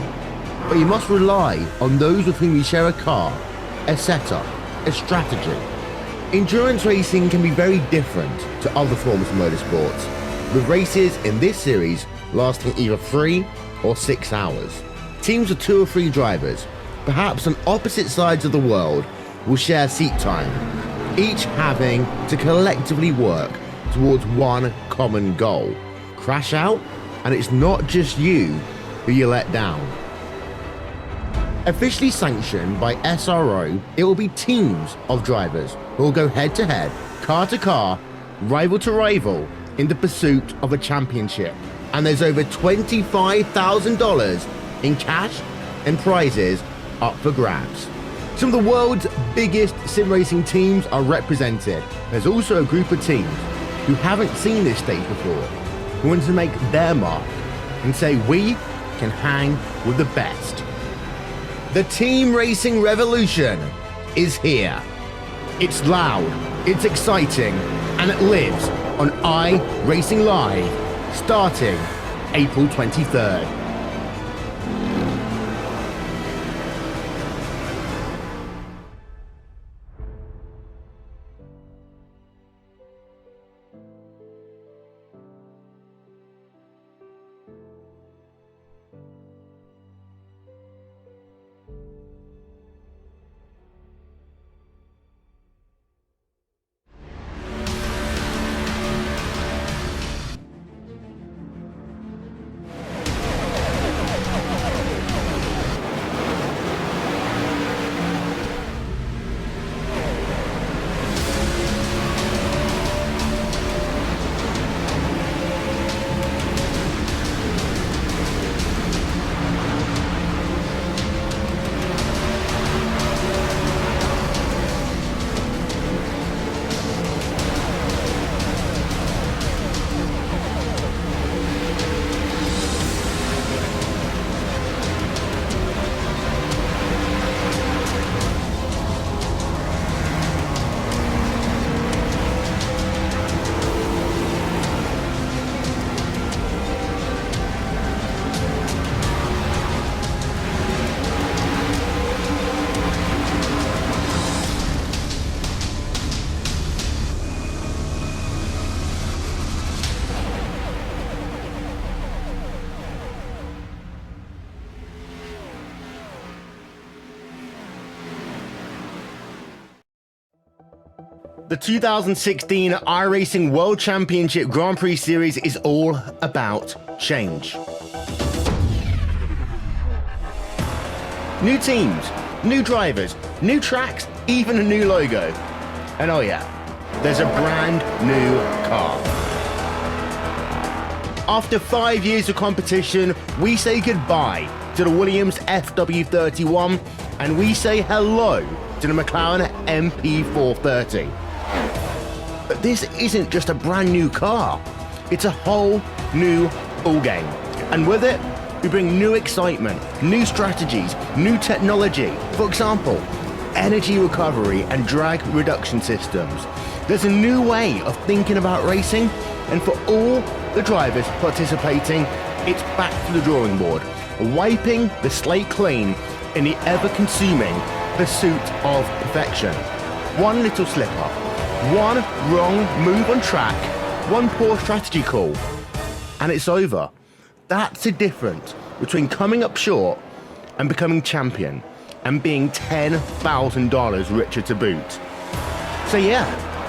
S4: but you must rely on those with whom you share a car, a setup, a strategy. Endurance racing can be very different to other forms of motorsports, with races in this series lasting either 3 or 6 hours. Teams of 2 or 3 drivers, perhaps on opposite sides of the world, will share seat time, each having to collectively work towards one common goal. Crash out, and it's not just you who you let down. Officially sanctioned by SRO, it will be teams of drivers who will go head to head, car to car, rival to rival in the pursuit of a championship. And there's over $25,000 in cash and prizes up for grabs. Some of the world's biggest sim racing teams are represented. There's also a group of teams who haven't seen this stage before, who want to make their mark and say we can hang with the best. The team racing revolution is here. It's loud, it's exciting, and it lives on iRacing Live, starting April 23rd. The 2016 iRacing World Championship Grand Prix Series is all about change. New teams, new drivers, new tracks, even a new logo. And oh yeah, there's a brand new car. After 5 years of competition, we say goodbye to the Williams FW31 and we say hello to the McLaren MP430. But this isn't just a brand new car, it's a whole new ballgame. And with it, we bring new excitement, new strategies, new technology. For example, energy recovery and drag reduction systems. There's a new way of thinking about racing, and for all the drivers participating, it's back to the drawing board, wiping the slate clean in the ever-consuming pursuit of perfection. One little slip-up, one wrong move on track, one poor strategy call, and it's over. That's the difference between coming up short and becoming champion, and being $10,000 richer to boot. So yeah,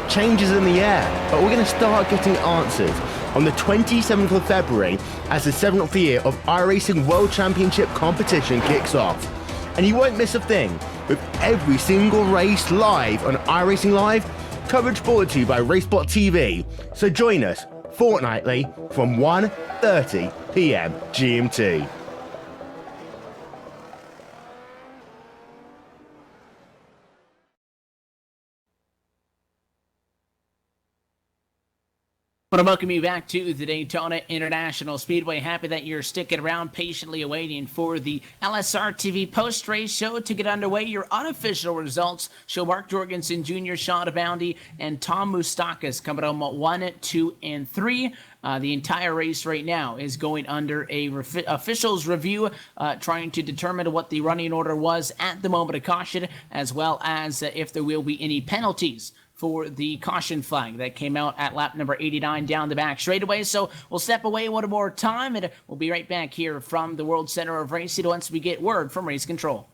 S4: change is in the air, but we're going to start getting answers on the 27th of February as the 7th year of iRacing World Championship competition kicks off. and you won't miss a thing, with every single race live on iRacing Live, coverage brought to you by r12v. So join us fortnightly from 1:30 p.m. GMT.
S1: I want to welcome you back to the Daytona International Speedway. Happy that you're sticking around, patiently awaiting for the LSRTV post-race show to get underway. Your unofficial results show Mark Jorgensen Jr., Sean Aboundy, and Tom Moustakis coming home at 1, 2, and 3. The entire race right now is going under a officials review, trying to determine what the running order was at the moment of caution, as well as if there will be any penalties for the caution flag that came out at lap number 89 down the back straightaway. So we'll step away one more time, and we'll be right back here from the World Center of Racing once we get word from Race Control.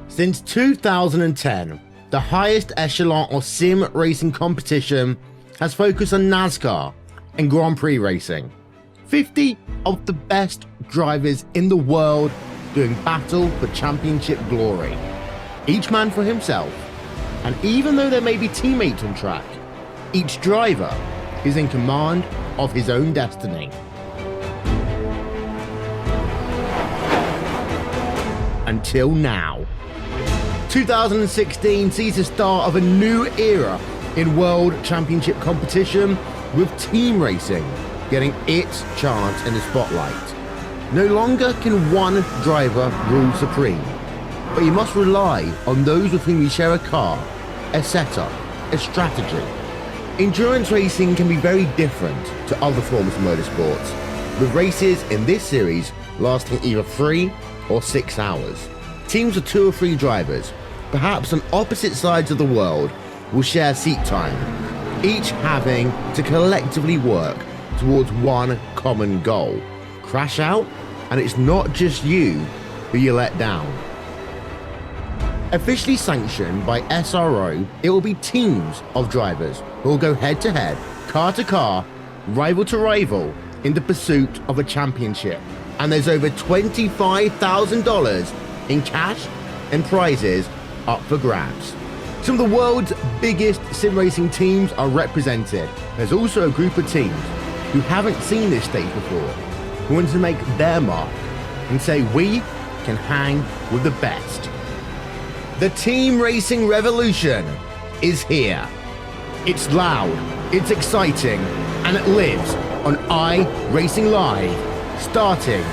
S4: Since 2010, the highest echelon of sim racing competition has focused on NASCAR and Grand Prix racing. 50 of the best drivers in the world doing battle for championship glory. Each man for himself, and even though there may be teammates on track, each driver is in command of his own destiny. Until now. 2016 sees the start of a new era in World Championship competition, with team racing getting its chance in the spotlight. No longer can one driver rule supreme, but you must rely on those with whom you share a car, a setup, a strategy. Endurance racing can be very different to other forms of motorsports, with races in this series lasting either 3 or 6 hours. Teams of 2 or 3 drivers, perhaps on opposite sides of the world, will share seat time, each having to collectively work towards one common goal. Crash out, and it's not just you who you let down. Officially sanctioned by SRO, it will be teams of drivers who will go head to head, car to car, rival to rival, in the pursuit of a championship. And there's over $25,000 in cash and prizes up for grabs. Some of the world's biggest sim racing teams are represented. There's also a group of teams who haven't seen this stage before, who want to make their mark and say we can hang with the best. The team racing revolution is here. It's loud, it's exciting, and it lives on iRacing Live, starting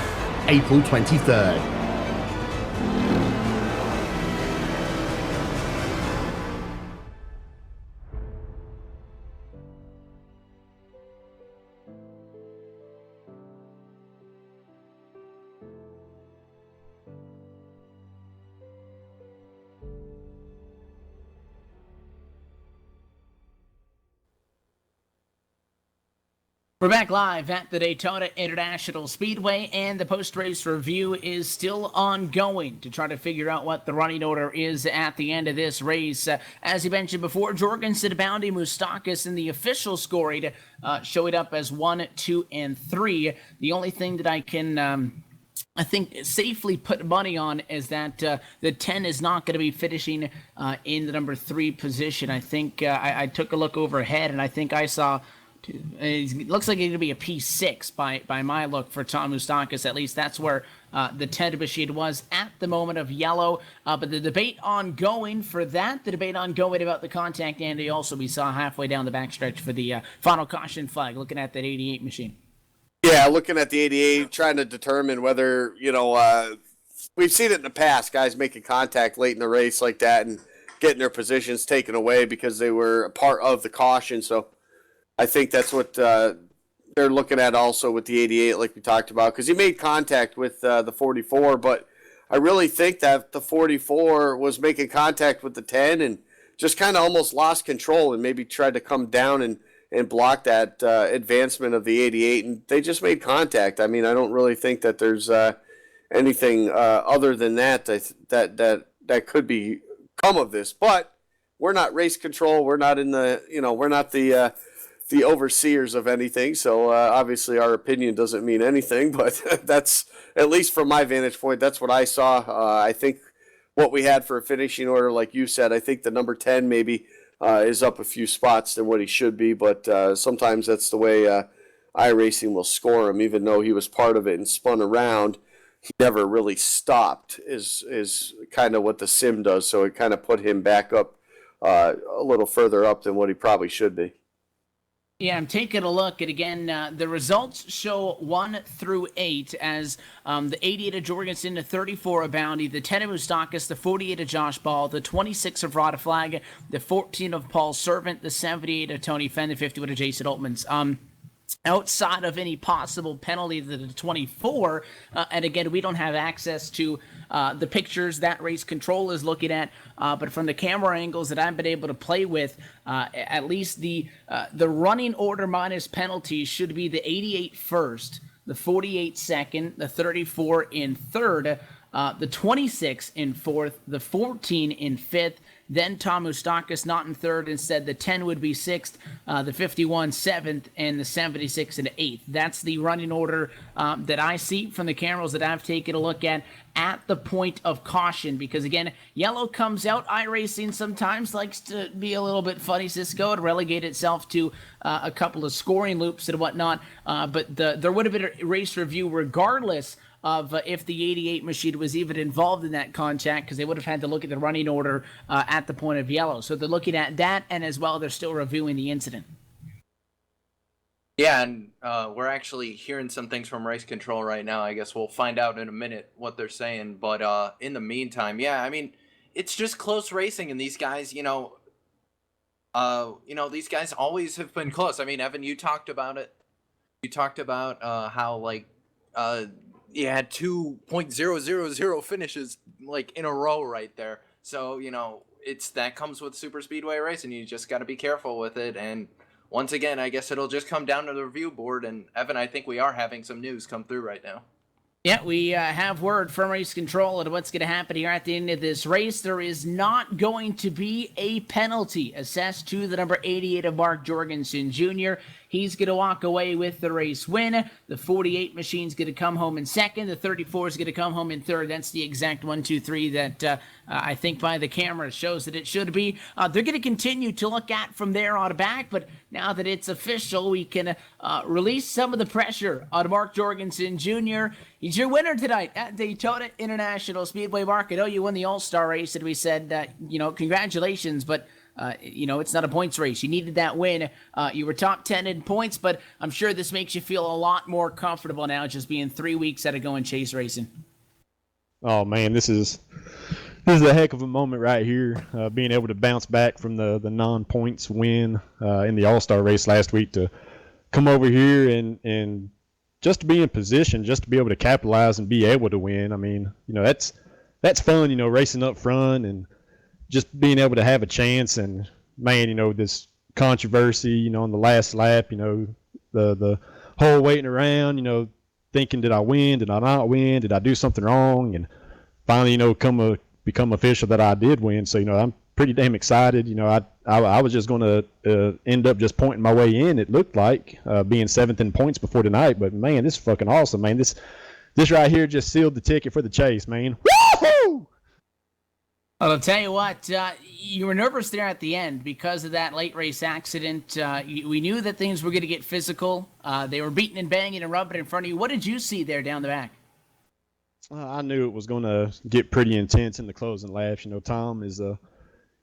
S4: April 23rd.
S1: We're back live at the Daytona International Speedway, and the post-race review is still ongoing to try to figure out what the running order is at the end of this race. As you mentioned before, Jorgensen, Bounty, Moustakis in the official scoring showed up as 1, 2, and 3. The only thing that I can I think safely put money on is that the 10 is not going to be finishing in the number 3 position. I think I took a look overhead, and I think I saw it looks like it's going to be a P6 by my look for Tom Moustakis. At least that's where the 10 machine was at the moment of yellow. But the debate ongoing for that, the debate ongoing about the contact, Andy, also we saw halfway down the backstretch for the final caution flag, looking at that 88 machine.
S2: Yeah, looking at the 88, trying to determine whether, we've seen it in the past, guys making contact late in the race like that and getting their positions taken away because they were a part of the caution. So I think that's what they're looking at also with the 88, like we talked about, because he made contact with the 44, but I really think that the 44 was making contact with the 10 and just kind of almost lost control and maybe tried to come down and block that advancement of the 88, and they just made contact. I mean, I don't really think that there's anything other than that could be come of this, but we're not race control. We're not in the, we're not the overseers of anything, so obviously our opinion doesn't mean anything, but that's, at least from my vantage point, that's what I saw. I think what we had for a finishing order, like you said, I think the number 10 maybe is up a few spots than what he should be, but sometimes that's the way iRacing will score him. Even though he was part of it and spun around, he never really stopped, is kind of what the sim does, so it kind of put him back up a little further up than what he probably should be.
S1: Yeah, I'm taking a look, and again, the results show 1 through 8 as the 88 of Jorgensen, the 34 of Bounty, the 10 of Moustakis, the 48 of Josh Ball, the 26 of Rod Flag, the 14 of Paul Servant, the 78 of Tony Fenn, the 51 of Jason Altmans. Outside of any possible penalty to the 24, and again, we don't have access to the pictures that race control is looking at, but from the camera angles that I've been able to play with, at least the running order minus penalties should be the 88 first, the 48 second, the 34 in third, the 26 in fourth, the 14 in fifth, then Tom Moustakis not in third. Instead, the 10 would be sixth, the 51 seventh, and the 76 and eighth. That's the running order that I see from the cameras that I've taken a look at the point of caution, because again, yellow comes out. iRacing sometimes likes to be a little bit funny, Cisco, and relegate itself to a couple of scoring loops and whatnot, but there would have been a race review regardless of if the 88 machine was even involved in that contact, because they would have had to look at the running order at the point of yellow. So they're looking at that, and as well, they're still reviewing the incident.
S5: Yeah, and we're actually hearing some things from race control right now. I guess we'll find out in a minute what they're saying. But in the meantime, yeah, I mean, it's just close racing, and these guys, these guys always have been close. I mean, Evan, you talked about it. You talked about how you had 2.000 finishes in a row right there. So that comes with super speedway racing. You just got to be careful with it. And once again, I guess it'll just come down to the review board. And Evan, I think we are having some news come through right now.
S1: Yeah, we have word from race control on what's going to happen here at the end of this race. There is not going to be a penalty assessed to the number 88 of Mark Jorgensen Jr. He's going to walk away with the race win. The 48 machine's going to come home in second. The 34 is going to come home in third. That's the exact 1, 2, 3 that I think by the camera shows that it should be. They're going to continue to look at from there on back, but now that it's official, we can release some of the pressure on Mark Jorgensen Jr. He's your winner tonight at Daytona International Speedway. Mark, I know you won the All-Star race, and we said, congratulations, but it's not a points race. You needed that win. You were top 10 in points, but I'm sure this makes you feel a lot more comfortable now, just being 3 weeks out of going chase racing.
S6: Oh man, this is a heck of a moment right here. Being able to bounce back from the non-points win in the All-Star race last week to come over here and just to be in position, just to be able to capitalize and be able to win. I mean, that's fun. Racing up front and just being able to have a chance. And man, this controversy, on the last lap, the whole waiting around, thinking, did I win? Did I not win? Did I do something wrong? And finally, become official that I did win. So, I'm pretty damn excited. I was just going to end up just pointing my way in. It looked like being seventh in points before tonight, but man, this is fucking awesome, man. This right here just sealed the ticket for the chase, man. Woohoo!
S1: Well, I'll tell you what, you were nervous there at the end because of that late race accident. We knew that things were going to get physical. They were beating and banging and rubbing in front of you. What did you see there down the back?
S6: I knew it was going to get pretty intense in the closing laps. Tom is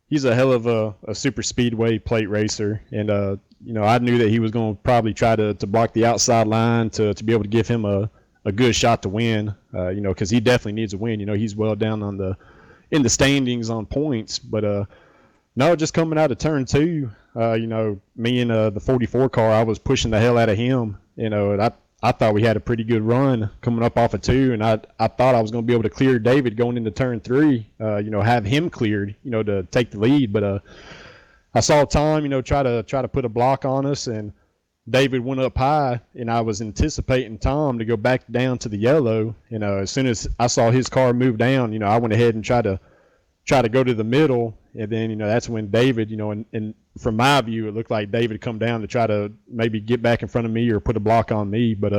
S6: he's a hell of a super speedway plate racer, and I knew that he was going to probably try to block the outside line to be able to give him a good shot to win. Because he definitely needs a win. He's well down in the standings on points, but no, just coming out of turn two, me and the 44 car, I was pushing the hell out of him. And I thought we had a pretty good run coming up off of two, and I thought I was going to be able to clear David going into turn three, have him cleared, to take the lead. But I saw Tom, try to put a block on us, and David went up high, and I was anticipating Tom to go back down to the yellow. As soon as I saw his car move down, I went ahead and tried to go to the middle, and then that's when David, and from my view, it looked like David come down to try to maybe get back in front of me or put a block on me. But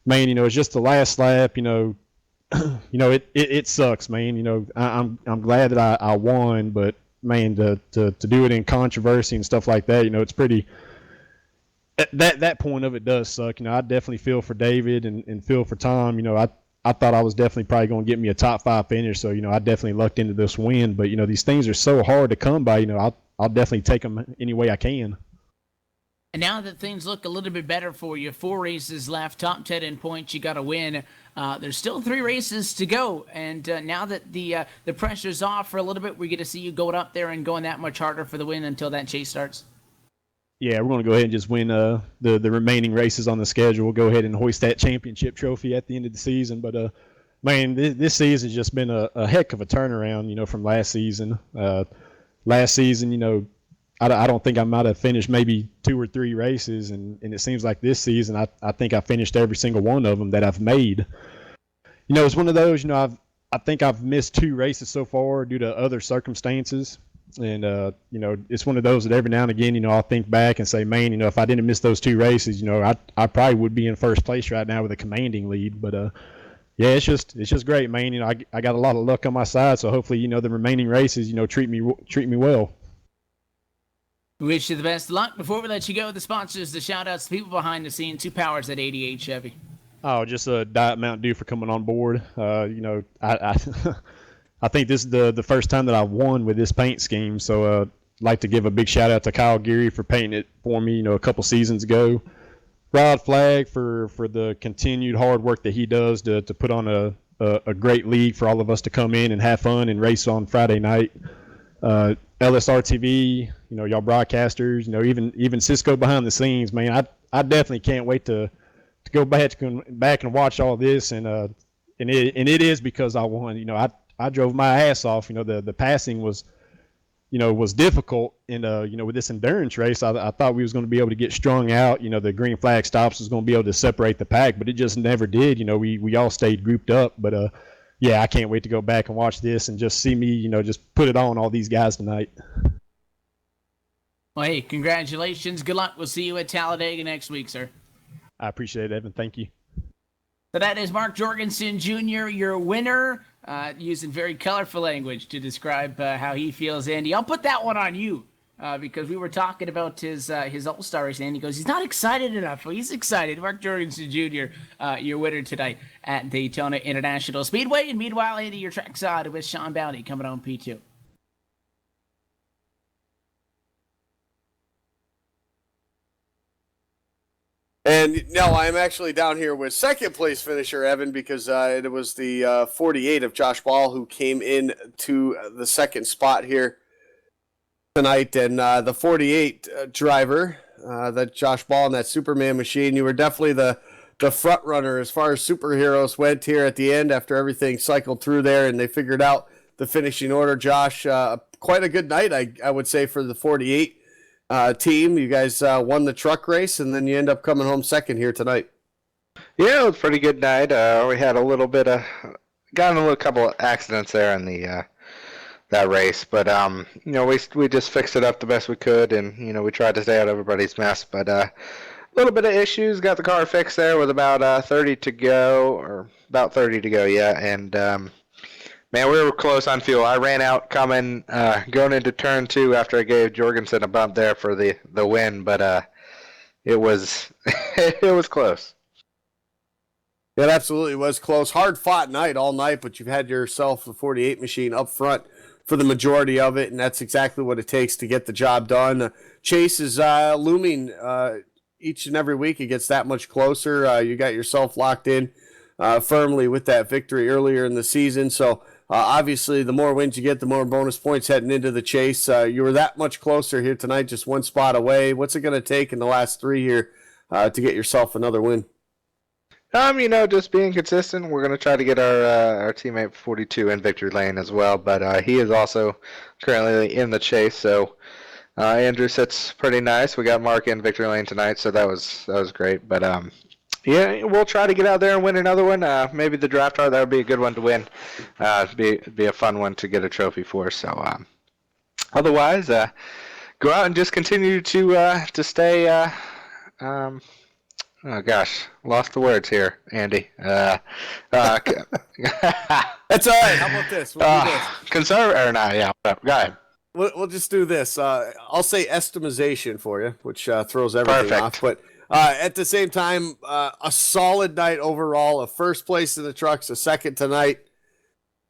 S6: man, it's just the last lap. It sucks, man. I'm glad that I won, but man, to do it in controversy and stuff like that, it's pretty. That point of it does suck. I definitely feel for David and feel for Tom. I thought I was definitely probably going to get me a top 5 finish, so I definitely lucked into this win. But these things are so hard to come by. I'll definitely take them any way I can.
S1: And now that things look a little bit better for you, 4 races left, top 10 in points, you got to win. There's still 3 races to go, and now that the pressure's off for a little bit, we get to see you going up there and going that much harder for the win until that chase starts.
S6: Yeah, we're going to go ahead and just win the remaining races on the schedule. We'll go ahead and hoist that championship trophy at the end of the season. But, man, this season's just been a heck of a turnaround, from last season. Last season, I don't think I might have finished maybe 2 or 3 races, and it seems like this season I think I finished every single one of them that I've made. It's one of those, I think I've missed 2 races so far due to other circumstances. And, it's one of those that every now and again, I'll think back and say, man, if I didn't miss those 2 races, I probably would be in first place right now with a commanding lead. But, yeah, it's just great, man. I got a lot of luck on my side. So hopefully, the remaining races, treat me well.
S1: We wish you the best of luck. Before we let you go, the sponsors, the shout-outs, the people behind the scenes, who powers that 88 Chevy?
S6: Oh, just a Diet Mountain Dew for coming on board. I I think this is the first time that I've won with this paint scheme. So I'd like to give a big shout out to Kyle Geary for painting it for me, a couple seasons ago. Rod Flagg for the continued hard work that he does to put on a great league for all of us to come in and have fun and race on Friday night. LSRTV, y'all broadcasters, even Cisco behind the scenes, man. I definitely can't wait to go back and watch all this, and it is because I won. I drove my ass off. The passing was difficult, and with this endurance race, I thought we was going to be able to get strung out. The green flag stops was going to be able to separate the pack, but it just never did. We all stayed grouped up, but yeah, I can't wait to go back and watch this and just see me, just put it on all these guys tonight.
S1: Well, hey, congratulations. Good luck. We'll see you at Talladega next week, sir.
S6: I appreciate it, Evan. Thank you.
S1: So that is Mark Jorgensen Jr., your winner, using very colorful language to describe how he feels. Andy, I'll put that one on you because we were talking about his All-Star race, and he goes, he's not excited enough. Well, he's excited. Mark Jorgensen Jr., your winner tonight at Daytona International Speedway. And meanwhile, Andy, your trackside with Sean Bounty coming on P2.
S2: And no, I'm actually down here with second place finisher Evan because it was the 48 of Josh Ball who came in to the second spot here tonight. And the 48 driver, that Josh Ball and that Superman machine, you were definitely the front runner as far as superheroes went here at the end after everything cycled through there and they figured out the finishing order. Josh, quite a good night, I would say, for the 48 team. You guys won the truck race, and then you end up coming home second here tonight.
S7: Yeah, it was a pretty good night. We had a little bit of, got in a couple of accidents there in the that race, but we just fixed it up the best we could, and we tried to stay out of everybody's mess. But a little bit of issues. Got the car fixed there with about 30 to go, or about 30 to go, yeah, and. Man, we were close on fuel. I ran out going into turn 2 after I gave Jorgensen a bump there for the win, but it was it was close.
S2: It absolutely was close. Hard fought night all night, but you've had yourself the 48 machine up front for the majority of it, and that's exactly what it takes to get the job done. Chase is looming each and every week. It gets that much closer. You got yourself locked in firmly with that victory earlier in the season, so obviously, the more wins you get, the more bonus points heading into the chase. You were that much closer here tonight, just one spot away. What's it going to take in the last 3 here to get yourself another win?
S7: Just being consistent. We're going to try to get our teammate 42 in victory lane as well, but he is also currently in the chase. So Andrew sits pretty nice. We got Mark in victory lane tonight, so that was great. But yeah, we'll try to get out there and win another one. Maybe the draft car, that would be a good one to win. Be a fun one to get a trophy for. So otherwise, go out and just continue to stay. Oh gosh, lost the words here, Andy.
S2: That's all right. How about this? We'll do this.
S7: Conservative or not? Yeah. Go ahead.
S2: We'll just do this. I'll say estimation for you, which throws everything off. But at the same time, a solid night overall. A first place in the trucks, a second tonight.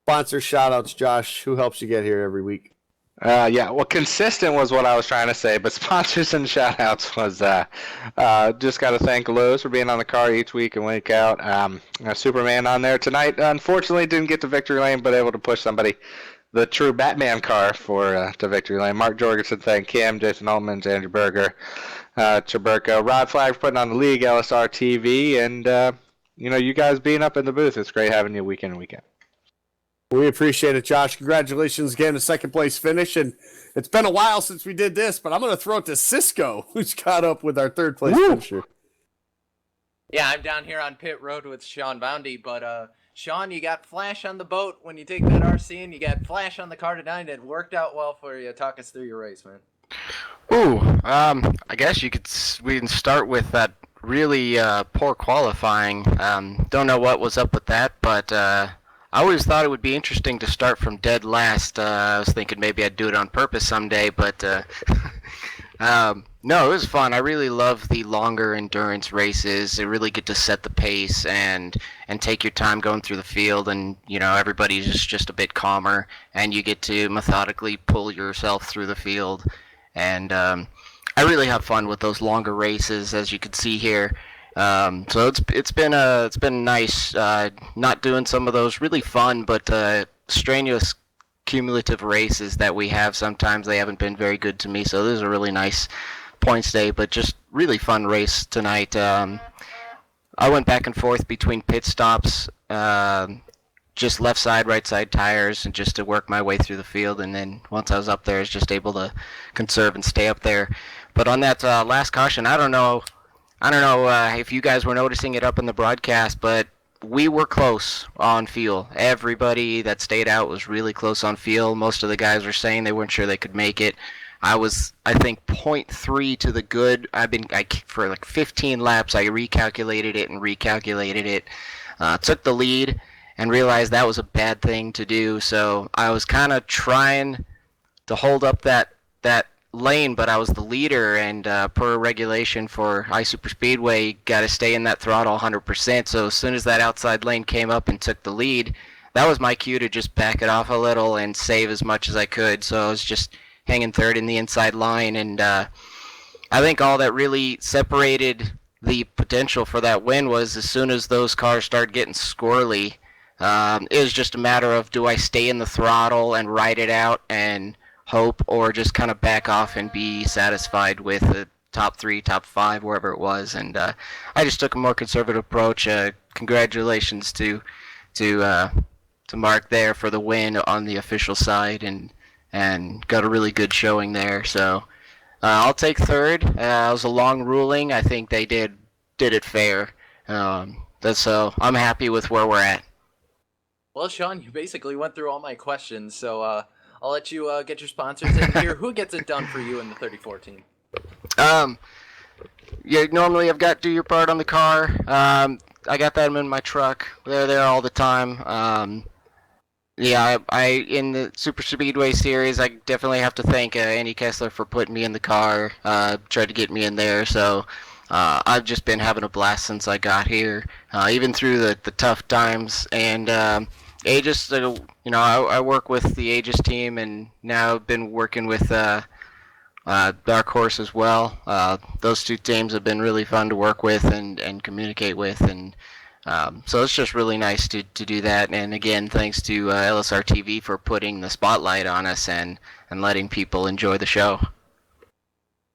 S2: Sponsor shout-outs, Josh. Who helps you get here every week?
S7: Yeah, well, consistent was what I was trying to say, but sponsors and shout-outs was just got to thank Lowe's for being on the car each week and week out. Superman on there tonight. Unfortunately, didn't get to victory lane, but able to push somebody, the true Batman car, to victory lane. Mark Jorgensen, thank him. Jason Ullman, Andrew Berger, Chaburko, Rod Flagg for putting on the league, LSR TV, and you guys being up in the booth. It's great having you week in and week out.
S2: We appreciate it, Josh. Congratulations again, a second place finish. And it's been a while since we did this, but I'm going to throw it to Cisco, who's caught up with our third place finisher.
S5: Yeah, I'm down here on pit road with Sean Boundy, but Sean, you got flash on the boat when you take that RC, and you got flash on the car tonight. It worked out well for you. Talk us through your race, man.
S8: Ooh, I guess we can start with that really poor qualifying. Don't know what was up with that, but I always thought it would be interesting to start from dead last. I was thinking maybe I'd do it on purpose someday, but no, it was fun. I really love the longer endurance races. They really get to set the pace and take your time going through the field, and everybody's just a bit calmer, and you get to methodically pull yourself through the field. And I really have fun with those longer races, as you can see here. So it's been nice not doing some of those really fun but strenuous cumulative races that we have. Sometimes they haven't been very good to me, so this is a really nice points day, but just really fun race tonight. I went back and forth between pit stops, just left side, right side tires, and just to work my way through the field. And then once I was up there, I was just able to conserve and stay up there. But on that last caution, I don't know if you guys were noticing it up in the broadcast, but we were close on fuel. Everybody that stayed out was really close on fuel. Most of the guys were saying they weren't sure they could make it. I think, 0.3 to the good. For like 15 laps, I recalculated it. Took the lead and realized that was a bad thing to do. So I was kind of trying to hold up that lane, but I was the leader, and per regulation for iSuperspeedway, you got to stay in that throttle 100%. So as soon as that outside lane came up and took the lead, that was my cue to just back it off a little and save as much as I could. So I was just hanging third in the inside line, and I think all that really separated the potential for that win was as soon as those cars started getting squirrely, it was just a matter of, do I stay in the throttle and ride it out and hope, or just kind of back off and be satisfied with the top 3, top 5, wherever it was. And I just took a more conservative approach. Congratulations to Mark there for the win on the official side, and got a really good showing there. So I'll take third. It was a long ruling. I think they did it fair. So I'm happy with where we're at.
S5: Well, Sean, you basically went through all my questions, so I'll let you get your sponsors in here. Who gets it done for you in the 34
S8: Yeah, normally I've got Do Your Part on the car. I got them in my truck. They're there all the time. Yeah, I in the Super Speedway Series, I definitely have to thank Andy Kessler for putting me in the car, tried to get me in there. So I've just been having a blast since I got here, even through the tough times. And Aegis, I work with the Aegis team, and now I've been working with Dark Horse as well. Those two teams have been really fun to work with and communicate with, and so it's just really nice to do that. And again, thanks to LSRTV for putting the spotlight on us and letting people enjoy the show.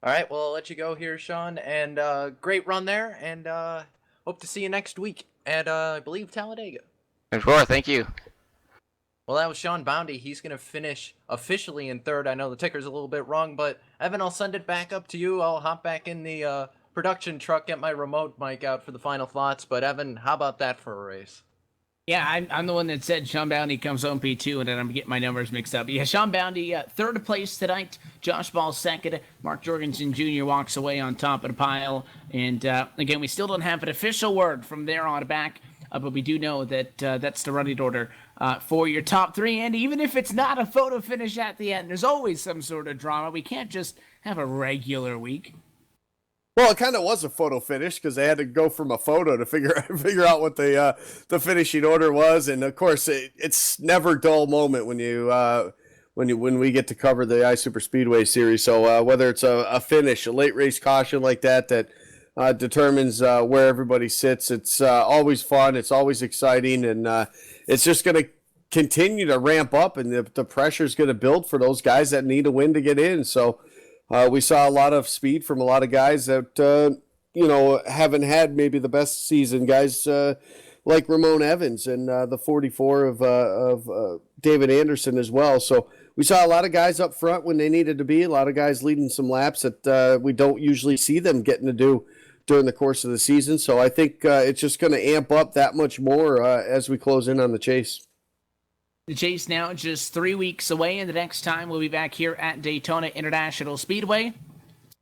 S5: All right, well, I'll let you go here, Sean, and great run there, and hope to see you next week at, I believe, Talladega.
S8: And thank you.
S5: Well, that was Sean Boundy. He's going to finish officially in third. I know the ticker's a little bit wrong, but Evan, I'll send it back up to you. I'll hop back in the production truck, get my remote mic out for the final thoughts. But Evan, how about that for a race?
S1: Yeah, I'm the one that said Sean Boundy comes home P2, and then I'm getting my numbers mixed up. Yeah, Sean Boundy, third place tonight. Josh Ball second. Mark Jorgensen Jr. walks away on top of the pile. And again, we still don't have an official word from there on back. But we do know that that's the running order for your top 3. And even if it's not a photo finish at the end, there's always some sort of drama. We can't just have a regular week.
S2: Well, it kind of was a photo finish because they had to go from a photo to figure out what the finishing order was. And of course, it's never a dull moment when we get to cover the iSuperspeedway Series. So whether it's a finish, a late race caution like that determines where everybody sits. It's always fun. It's always exciting, and it's just going to continue to ramp up, and the pressure is going to build for those guys that need a win to get in. So we saw a lot of speed from a lot of guys that haven't had maybe the best season. Guys like Ramon Evans and the 44 of David Anderson as well. So we saw a lot of guys up front when they needed to be. A lot of guys leading some laps that we don't usually see them getting to do during the course of the season. So I think it's just going to amp up that much more as we close in on the chase.
S1: The chase now just 3 weeks away, and the next time we'll be back here at Daytona International Speedway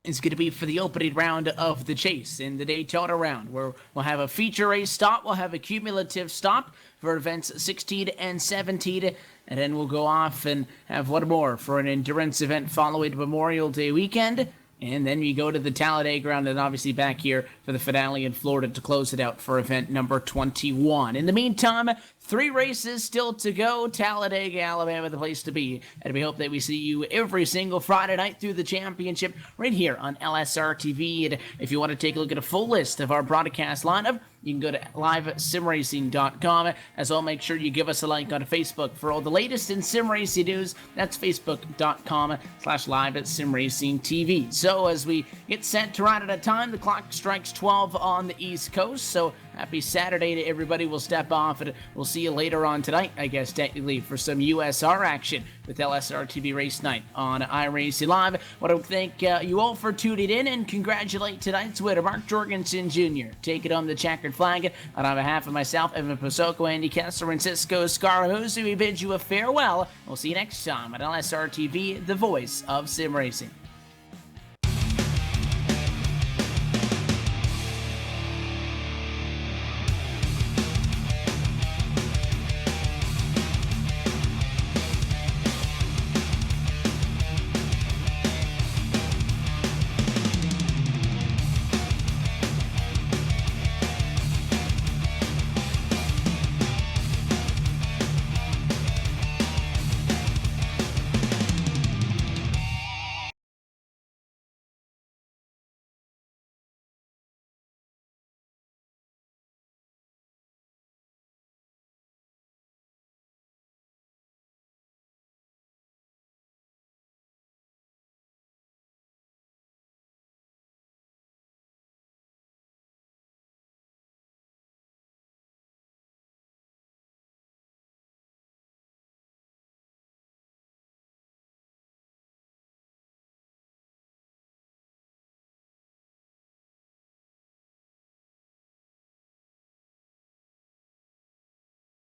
S1: is going to be for the opening round of the chase in the Daytona round, where we'll have a feature race stop, we'll have a cumulative stop for events 16 and 17, and then we'll go off and have one more for an endurance event following Memorial Day weekend. And then we go to the Talladega round, and obviously back here for the finale in Florida to close it out for event number 21. In the meantime, 3 races still to go. Talladega, Alabama, the place to be. And we hope that we see you every single Friday night through the championship right here on LSRTV. And if you want to take a look at a full list of our broadcast lineup, you can go to livesimracing.com. As well, make sure you give us a like on Facebook for all the latest in sim racing news. That's facebook.com/livesimracingtv. So as we get set to ride at a time, the clock strikes 12 on the East Coast. So happy Saturday to everybody. We'll step off and we'll see you later on tonight, I guess, technically, for some USR action with LSRTV Race Night on iRacing Live. I want to thank you all for tuning in and congratulate tonight's winner, Mark Jorgensen Jr., taking home the checkered flag. On behalf of myself, Evan Pasoko, Andy Kessler, and Cisco Scaramucci, we bid you a farewell. We'll see you next time on LSRTV, the voice of sim racing.